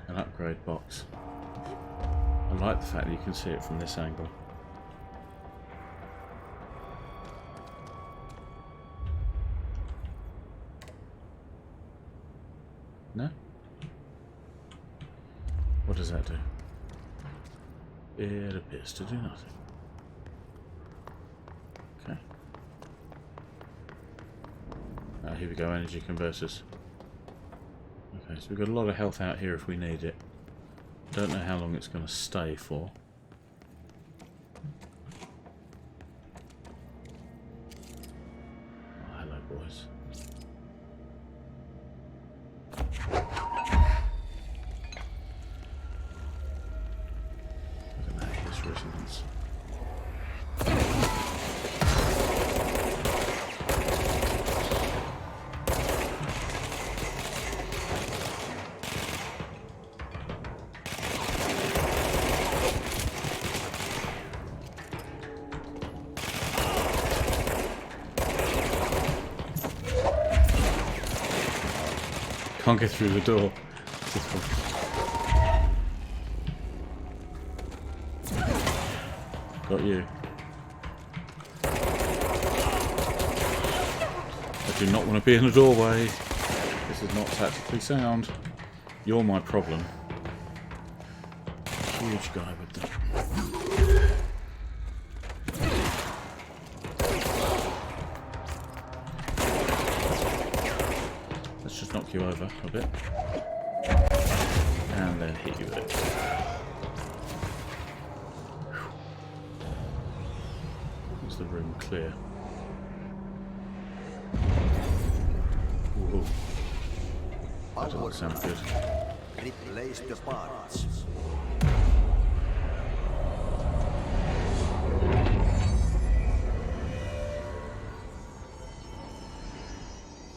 an upgrade box. I like the fact that you can see it from this angle. No? What does that do? It appears to do nothing. Okay. Here we go, energy converters. Okay, so we've got a lot of health out here if we need it. Don't know how long it's going to stay for. Oh, hello, boys. Resonance. Can't get through the door. Got you. I do not want to be in a doorway. This is not tactically sound. You're my problem. Huge guy with the... Let's just knock you over a bit. and then hit you with it. Is the room clear? Whoa. That doesn't sound good. Replace the parts.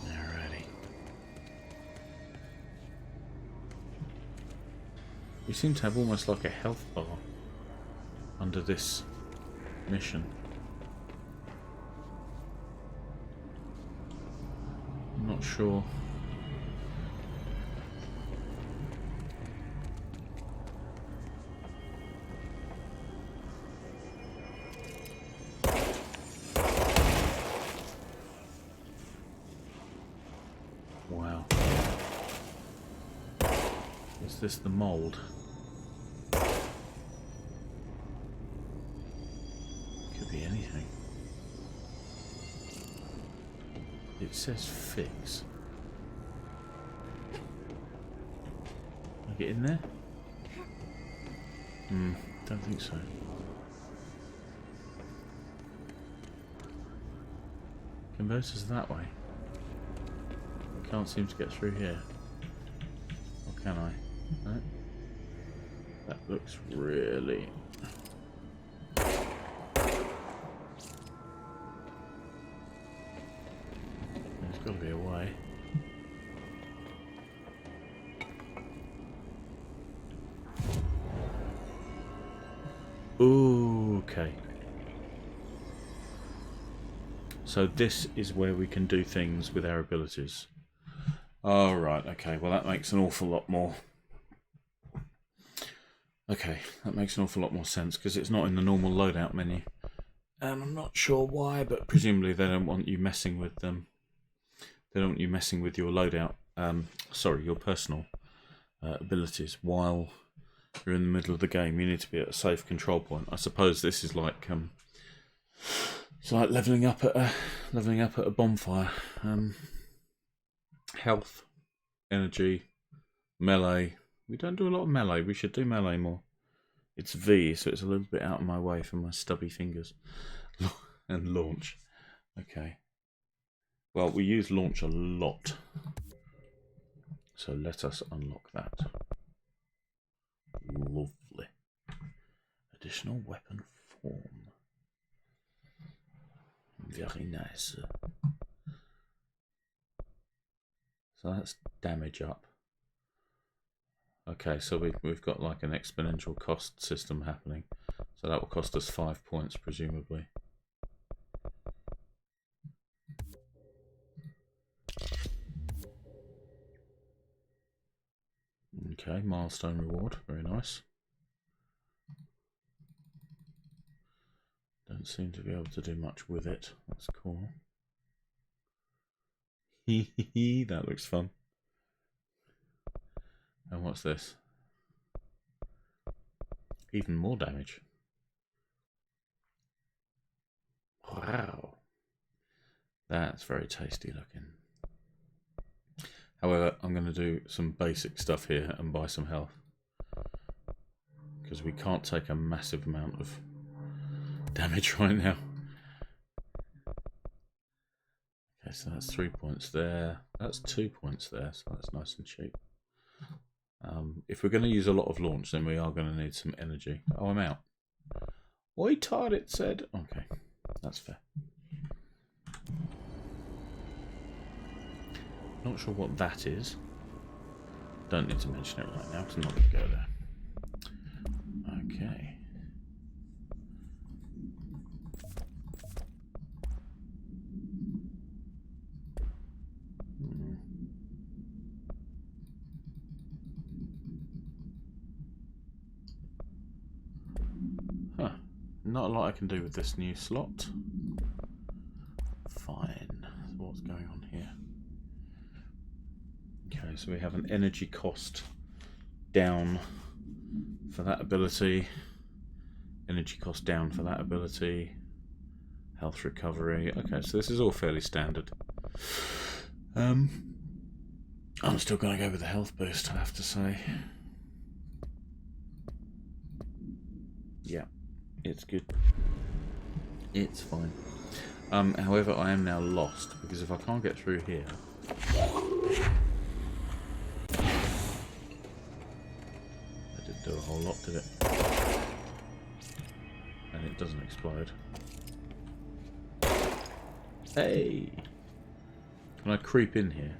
Alrighty. We seem to have almost like a health bar under this mission. I'm not sure. Wow. Is this the mold? Could be anything. It says fix. Can I get in there? Don't think so. Converters that way. I can't seem to get through here. Or can I? No. That looks really... There's got to be a way. Ooh, okay. So this is where we can do things with our abilities. Oh, right, okay. Well, that makes an awful lot more... Okay, that makes an awful lot more sense, because it's not in the normal loadout menu. And I'm not sure why, but presumably they don't want you messing with them. They don't want you messing with your loadout, sorry, your personal abilities while you're in the middle of the game. You need to be at a safe control point. I suppose this is like it's like leveling up at a bonfire. Health, energy, melee. We don't do a lot of melee. We should do melee more. It's V, so it's a little bit out of my way for my stubby fingers. And launch. Okay. Well, we use launch a lot. So let us unlock that. Lovely. Additional weapon form. Very nice. So that's damage up. Okay, so we've got like an exponential cost system happening. So that will cost us 5 points, presumably. Okay, milestone reward, very nice. Don't seem to be able to do much with it. That's cool. Hee that looks fun. And what's this? Even more damage. Wow. That's very tasty looking. However, I'm going to do some basic stuff here and buy some health. Because we can't take a massive amount of damage right now. Okay, so that's 3 points there. That's 2 points there, so that's nice and cheap. If we're going to use a lot of launch, then we are going to need some energy. Oh, I'm out. Oi, tard, it said. Okay, that's fair. Not sure what that is. Don't need to mention it right now because I'm not going to go there. Okay. Huh. Not a lot I can do with this new slot. Fine. So what's going on here? Okay, so we have an energy cost down for that ability. Energy cost down for that ability. Health recovery. Okay, so this is all fairly standard. I'm still going to go with the health boost, I have to say. Yeah, it's good. It's fine. However, I am now lost, because if I can't get through here... That didn't do a whole lot, did it? And it doesn't explode. Hey! Can I creep in here?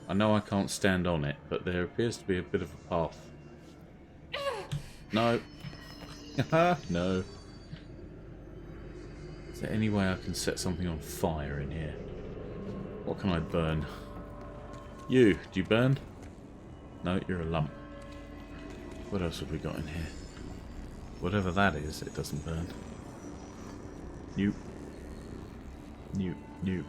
I know I can't stand on it, but there appears to be a bit of a path. No. No. Is there any way I can set something on fire in here? What can I burn? You, do you burn? No, you're a lump. What else have we got in here? Whatever that is, it doesn't burn. Nope. Nope, nope.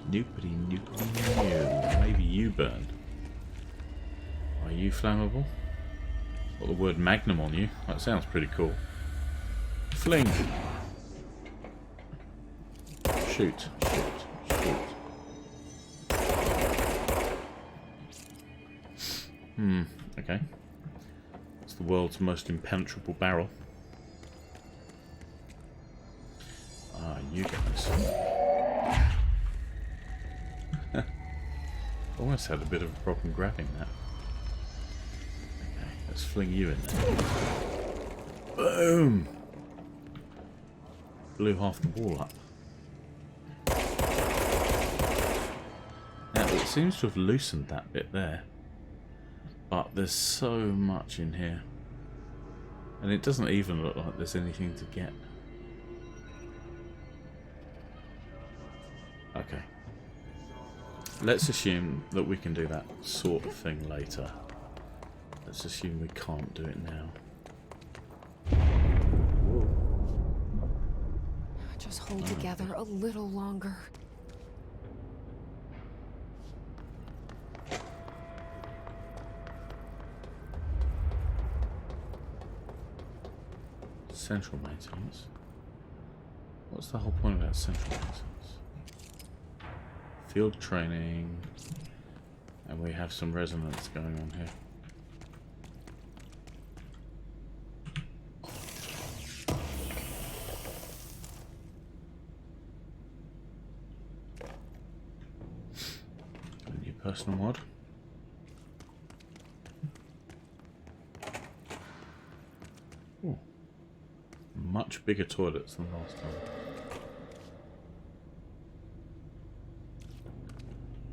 Noopity, noopity, no. Maybe you burn. Are you flammable? Got the word magnum on you. That sounds pretty cool. Fling! Shoot, shoot, shoot. Okay. It's the world's most impenetrable barrel. Ah, you guys. Almost had a bit of a problem grabbing that. Okay, let's fling you in there. Boom! Blew half the wall up. Now, it seems to have loosened that bit there. But there's so much in here. And it doesn't even look like there's anything to get. Okay. Let's assume that we can do that sort of thing later. Let's assume we can't do it now. Just hold together a little longer. Central maintenance? What's the whole point about central maintenance? Field training, and we have some resonance going on here. A new personal mod. Ooh. Much bigger toilets than last time.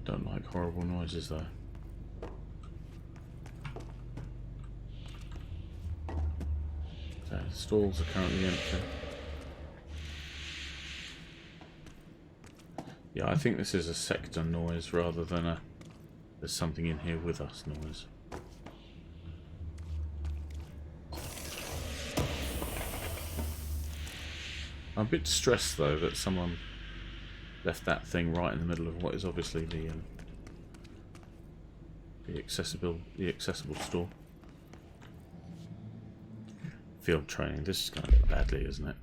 Don't like horrible noises though. So, stalls are currently empty. Yeah, I think this is a sector noise rather than a there's something in here with us noise. I'm a bit distressed though that someone left that thing right in the middle of what is obviously the accessible store. Field training. This is going to go badly, isn't it?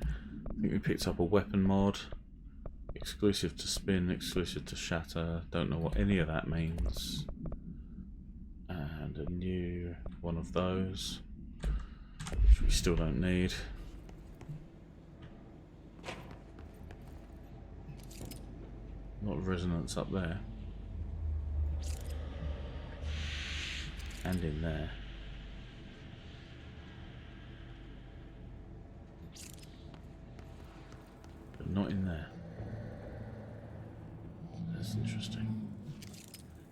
I think we picked up a weapon mod, exclusive to spin, exclusive to shatter. Don't know what any of that means. And a new one of those, which we still don't need. A lot of resonance up there. And in there. But not in there. That's interesting.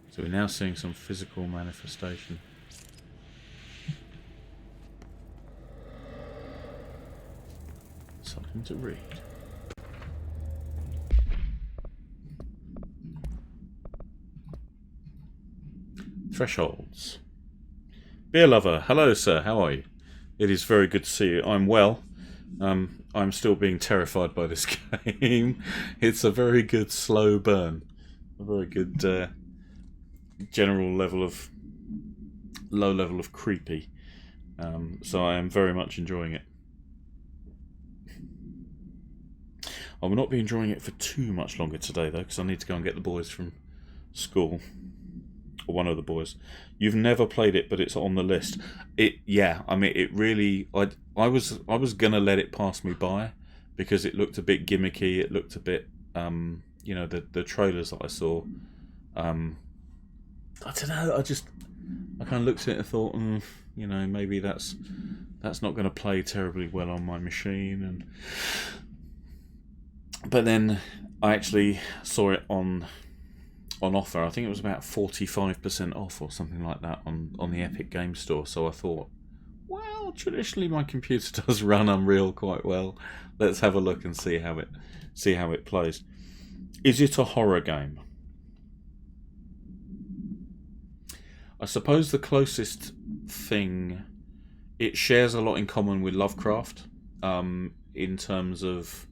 So we're now seeing some physical manifestation. Something to read. Thresholds. Beer lover, hello sir, how are you? It is very good to see you. I'm well. I'm still being terrified by this game. It's a very good slow burn. A very good general level of low level of creepy. So I am very much enjoying it. I will not be enjoying it for too much longer today though, because I need to go and get the boys from school. or one of the boys. You've never played it, but it's on the list. Yeah, I mean, it really. I was gonna let it pass me by because it looked a bit gimmicky. It looked a bit, you know, the trailers that I saw. I don't know. I kind of looked at it and thought, you know, maybe that's not going to play terribly well on my machine. But then I actually saw it on offer. I think it was about 45% off or something like that on the Epic Game Store. So I thought, well, traditionally my computer does run Unreal quite well. Let's have a look and see how it plays. Is it a horror game? I suppose the closest thing, it shares a lot in common with Lovecraft, in terms of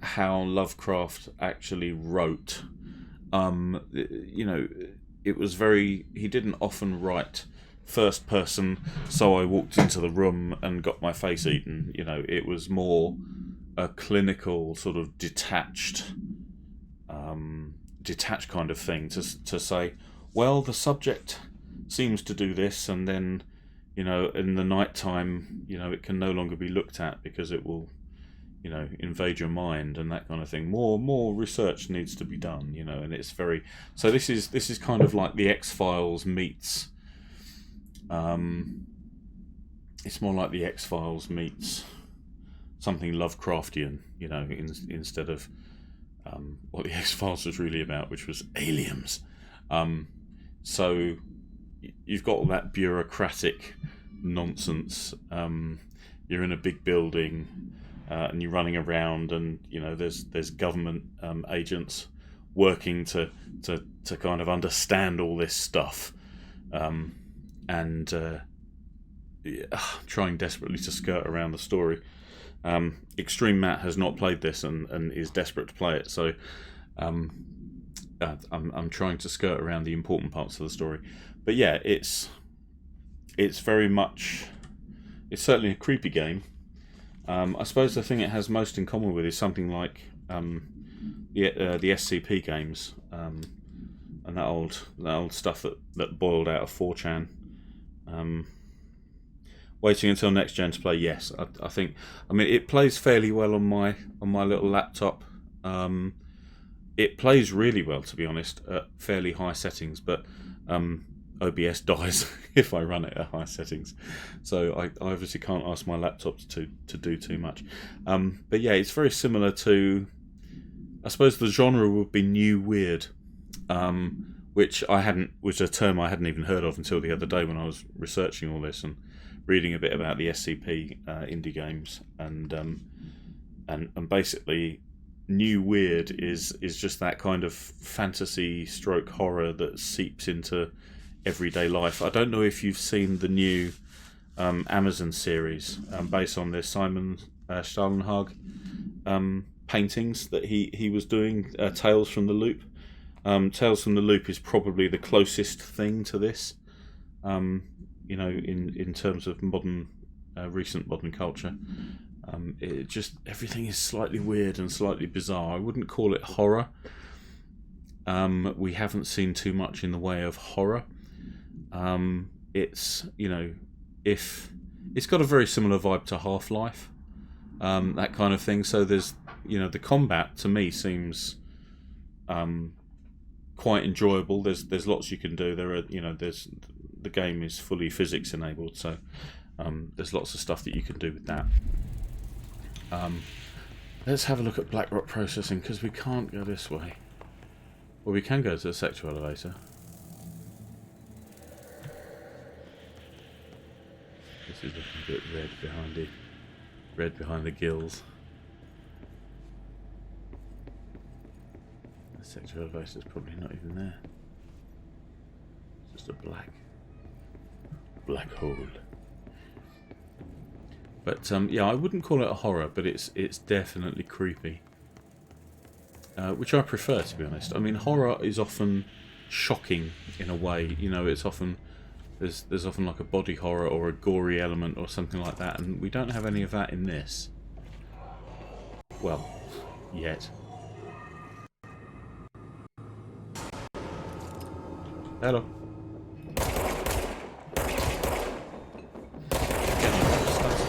how Lovecraft actually wrote. You know, it was he didn't often write first person, so I walked into the room and got my face eaten. You know, it was more a clinical sort of detached kind of thing to say, well, the subject seems to do this, and then, you know, in the night time, you know, it can no longer be looked at because it will, you know, invade your mind and that kind of thing. More research needs to be done, you know, and it's very. So this is kind of like the X-Files meets. It's more like the X-Files meets something Lovecraftian, you know, instead of what the X-Files was really about, which was aliens. So you've got all that bureaucratic nonsense. You're in a big building and you're running around, and you know there's government agents working to kind of understand all this stuff, and trying desperately to skirt around the story. Extreme Matt has not played this and is desperate to play it, so I'm trying to skirt around the important parts of the story. But yeah, it's very much, it's certainly a creepy game. I suppose the thing it has most in common with is something like the SCP games, and that old stuff that boiled out of 4chan. Waiting until next gen to play, yes. I think, I mean, it plays fairly well on my little laptop. It plays really well, to be honest, at fairly high settings, but OBS dies if I run it at high settings. So I obviously can't ask my laptop to do too much. But yeah, it's very similar to, I suppose the genre would be new weird, which was a term I hadn't even heard of until the other day when I was researching all this and reading a bit about the SCP indie games, and basically new weird is just that kind of fantasy stroke horror that seeps into everyday life. I don't know if you've seen the new Amazon series based on the Simon Stalenhag paintings that he was doing, Tales from the Loop. Tales from the Loop is probably the closest thing to this, you know, in terms of recent modern culture. It just, everything is slightly weird and slightly bizarre. I wouldn't call it horror. We haven't seen too much in the way of horror. It's, you know, if it's got a very similar vibe to Half-Life, that kind of thing. So there's, you know, the combat to me seems quite enjoyable. There's lots you can do. There are, you know, the game is fully physics enabled, so there's lots of stuff that you can do with that. Let's have a look at Blackrock processing, because we can't go this way. Well, we can go to the sector elevator. This is looking a bit red behind the gills. The sector elevator is probably not even there. It's just a black hole. But yeah, I wouldn't call it a horror, but it's definitely creepy, which I prefer, to be honest. I mean, horror is often shocking in a way. You know, it's often there's often like a body horror or a gory element or something like that, and we don't have any of that in this. Well, yet. Hello.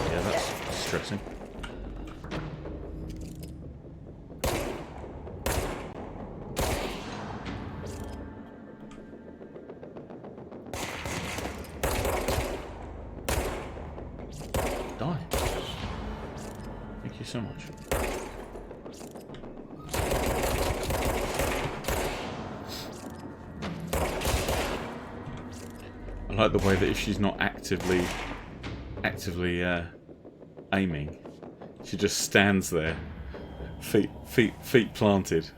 Yeah, that's stressing. Die. Thank you so much. I like the way that if she's not actively aiming, she just stands there, feet planted.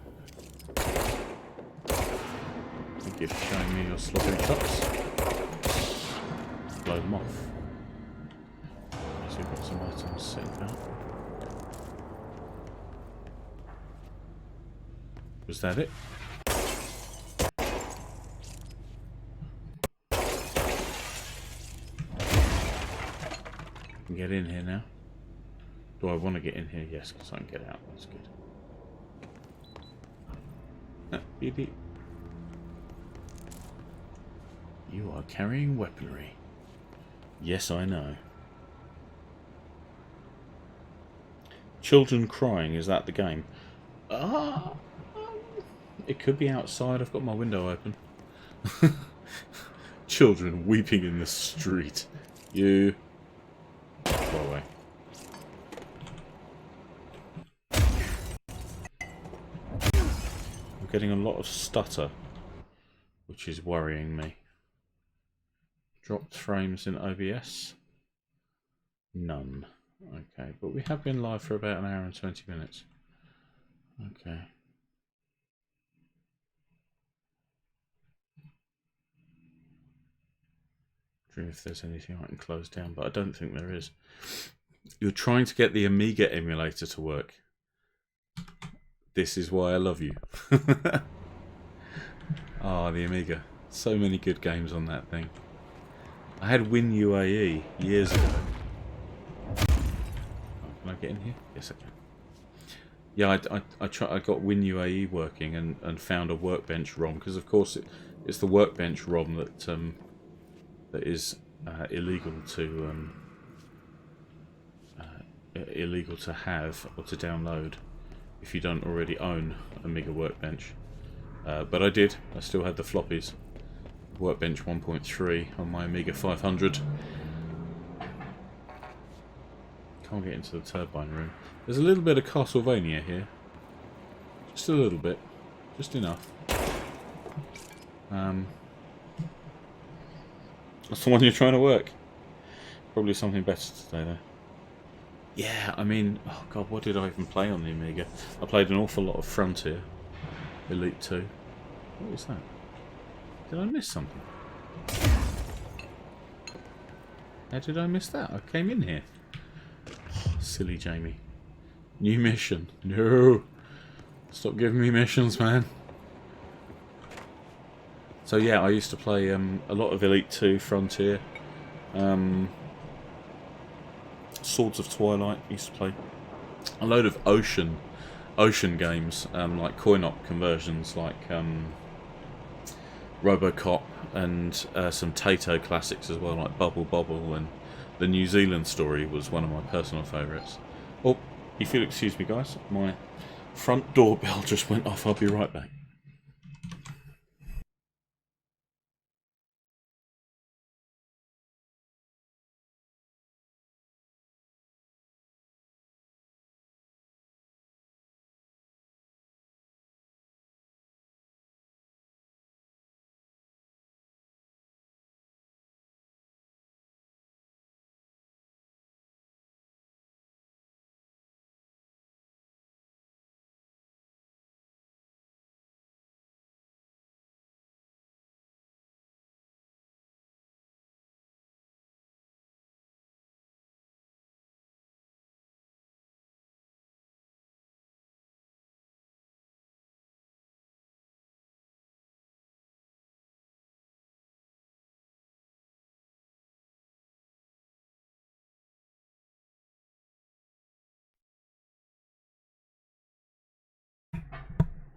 Thank you for showing me your sloppy chops. Blow them off. So we've got some items sitting out. Was that it? Get in here now. Do I want to get in here? Yes, because I can get out. That's good. Beep beep. You are carrying weaponry. Yes, I know. Children crying, is that the game? It could be outside. I've got my window open. Children weeping in the street. You... Go away. I'm getting a lot of stutter, which is worrying me. Dropped frames in OBS? None. Okay, but we have been live for about an hour and 20 minutes. Okay. If there's anything I can close down, but I don't think there is. You're trying to get the Amiga emulator to work. This is why I love you. Ah, the Amiga. So many good games on that thing. I had WinUAE years ago. Oh, can I get in here? Yes, I can. Yeah, I got WinUAE working and found a workbench ROM, because of course it's the workbench ROM that is illegal to have or to download if you don't already own Amiga Workbench. But I did. I still had the floppies. Workbench 1.3 on my Amiga 500. Can't get into the turbine room. There's a little bit of Castlevania here. Just a little bit. Just enough. That's the one you're trying to work. Probably something better today, though. Yeah, I mean, oh god, what did I even play on the Amiga? I played an awful lot of Frontier, Elite 2. What was that? Did I miss something? How did I miss that? I came in here. Oh, silly Jamie. New mission. No! Stop giving me missions, man. So yeah, I used to play a lot of Elite 2, Frontier, Swords of Twilight. Used to play a load of ocean games, like coin-op conversions, like RoboCop, and some Taito classics as well, like Bubble Bobble, and the New Zealand Story was one of my personal favourites. Oh, if you'll excuse me, guys, my front doorbell just went off. I'll be right back.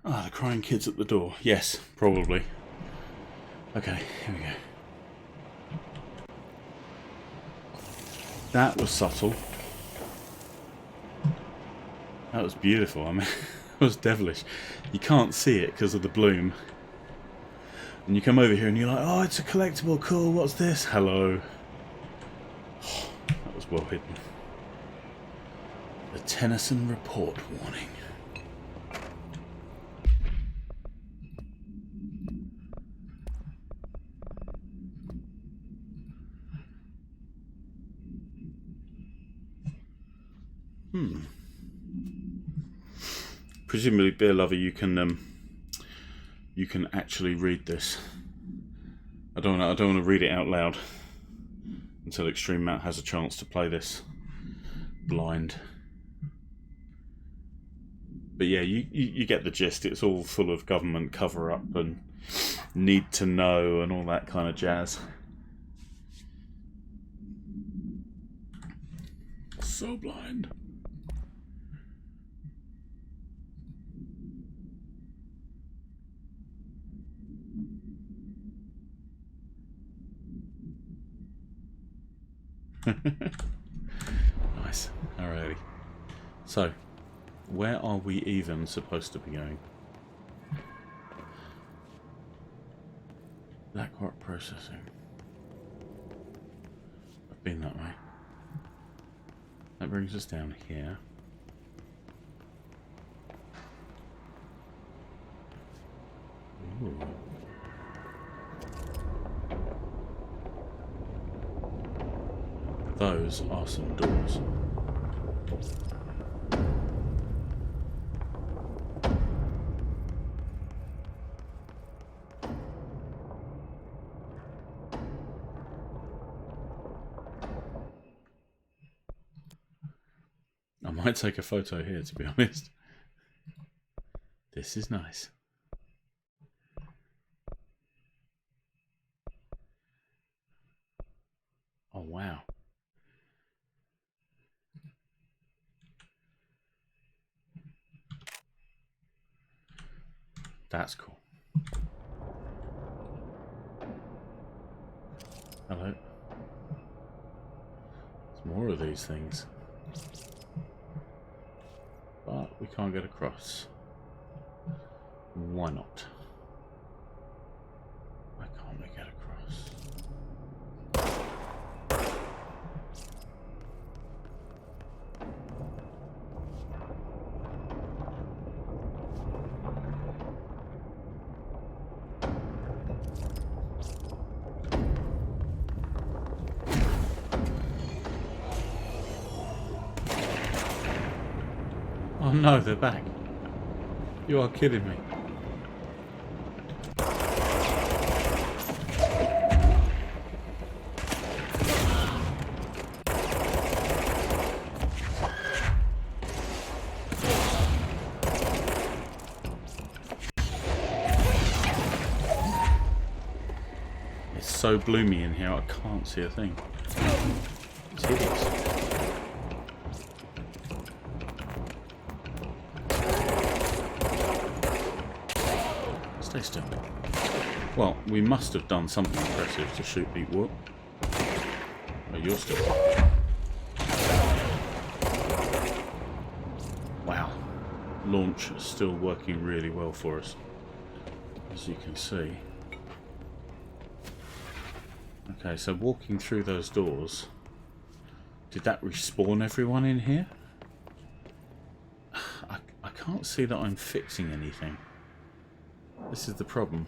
Ah, the crying kids at the door. Yes, probably. Okay, here we go. That was subtle. That was beautiful. I mean, it was devilish. You can't see it because of the bloom. And you come over here and you're like, oh, it's a collectible. Cool. What's this? Hello. Oh, that was well hidden. The Tennyson report warning. Presumably, beer lover, you can actually read this. I don't want to read it out loud until Extreme Matt has a chance to play this blind. But yeah, you get the gist. It's all full of government cover-up and need to know and all that kind of jazz. So blind. Nice. Alrighty. So, where are we even supposed to be going? Blackwart processing. I've been that way. That brings us down here. Ooh. Those are some doors. I might take a photo here, to be honest. This is nice. Oh, wow. That's cool. Hello. There's more of these things. But we can't get across. Why not? Why can't we get across? Oh no, they're back. You are kidding me. It's so bloomy in here, I can't see a thing. It's hideous. Stay still. Well, we must have done something impressive to shoot beat whoop. Oh, you're still. Wow. Launch is still working really well for us, as you can see. Okay, so walking through those doors, did that respawn everyone in here? I can't see that I'm fixing anything. This is the problem.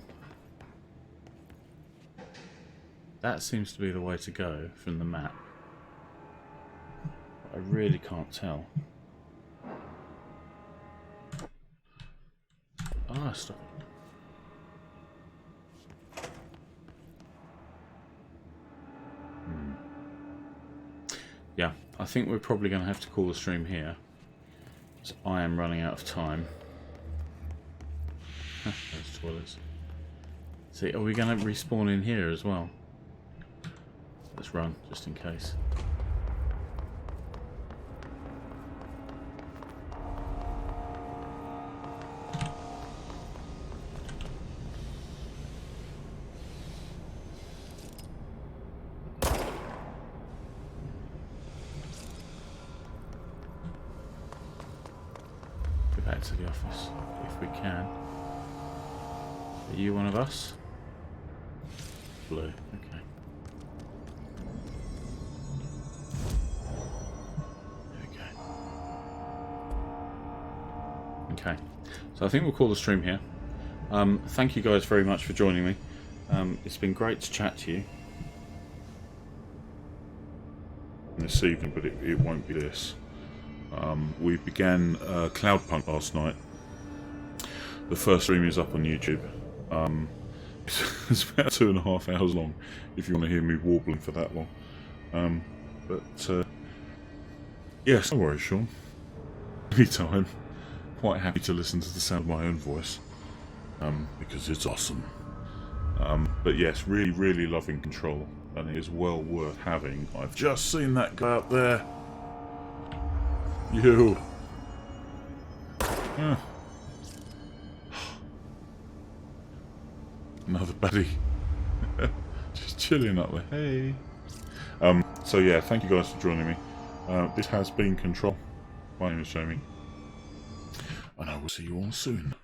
That seems to be the way to go from the map. I really can't tell. Ah, stop it. Yeah, I think we're probably going to have to call the stream here, because I am running out of time. Those toilets. See, are we going to respawn in here as well? Let's run, just in case. get to the office if we can. Are you one of us? Blue, okay. Okay, so I think we'll call the stream here. Thank you guys very much for joining me. It's been great to chat to you this evening, but it won't be this. We began Cloudpunk last night. The first stream is up on YouTube. It's about 2.5 hours long, if you want to hear me warbling for that long. Yes, no worries, Sean. Anytime. Quite happy to listen to the sound of my own voice, because it's awesome. But yes, really loving Control, and it is well worth having. I've just seen that guy up there. You. Another baddie. Just chilling up there. Hey. So yeah, thank you guys for joining me. This has been Control. My name is Jamie, and I will see you all soon.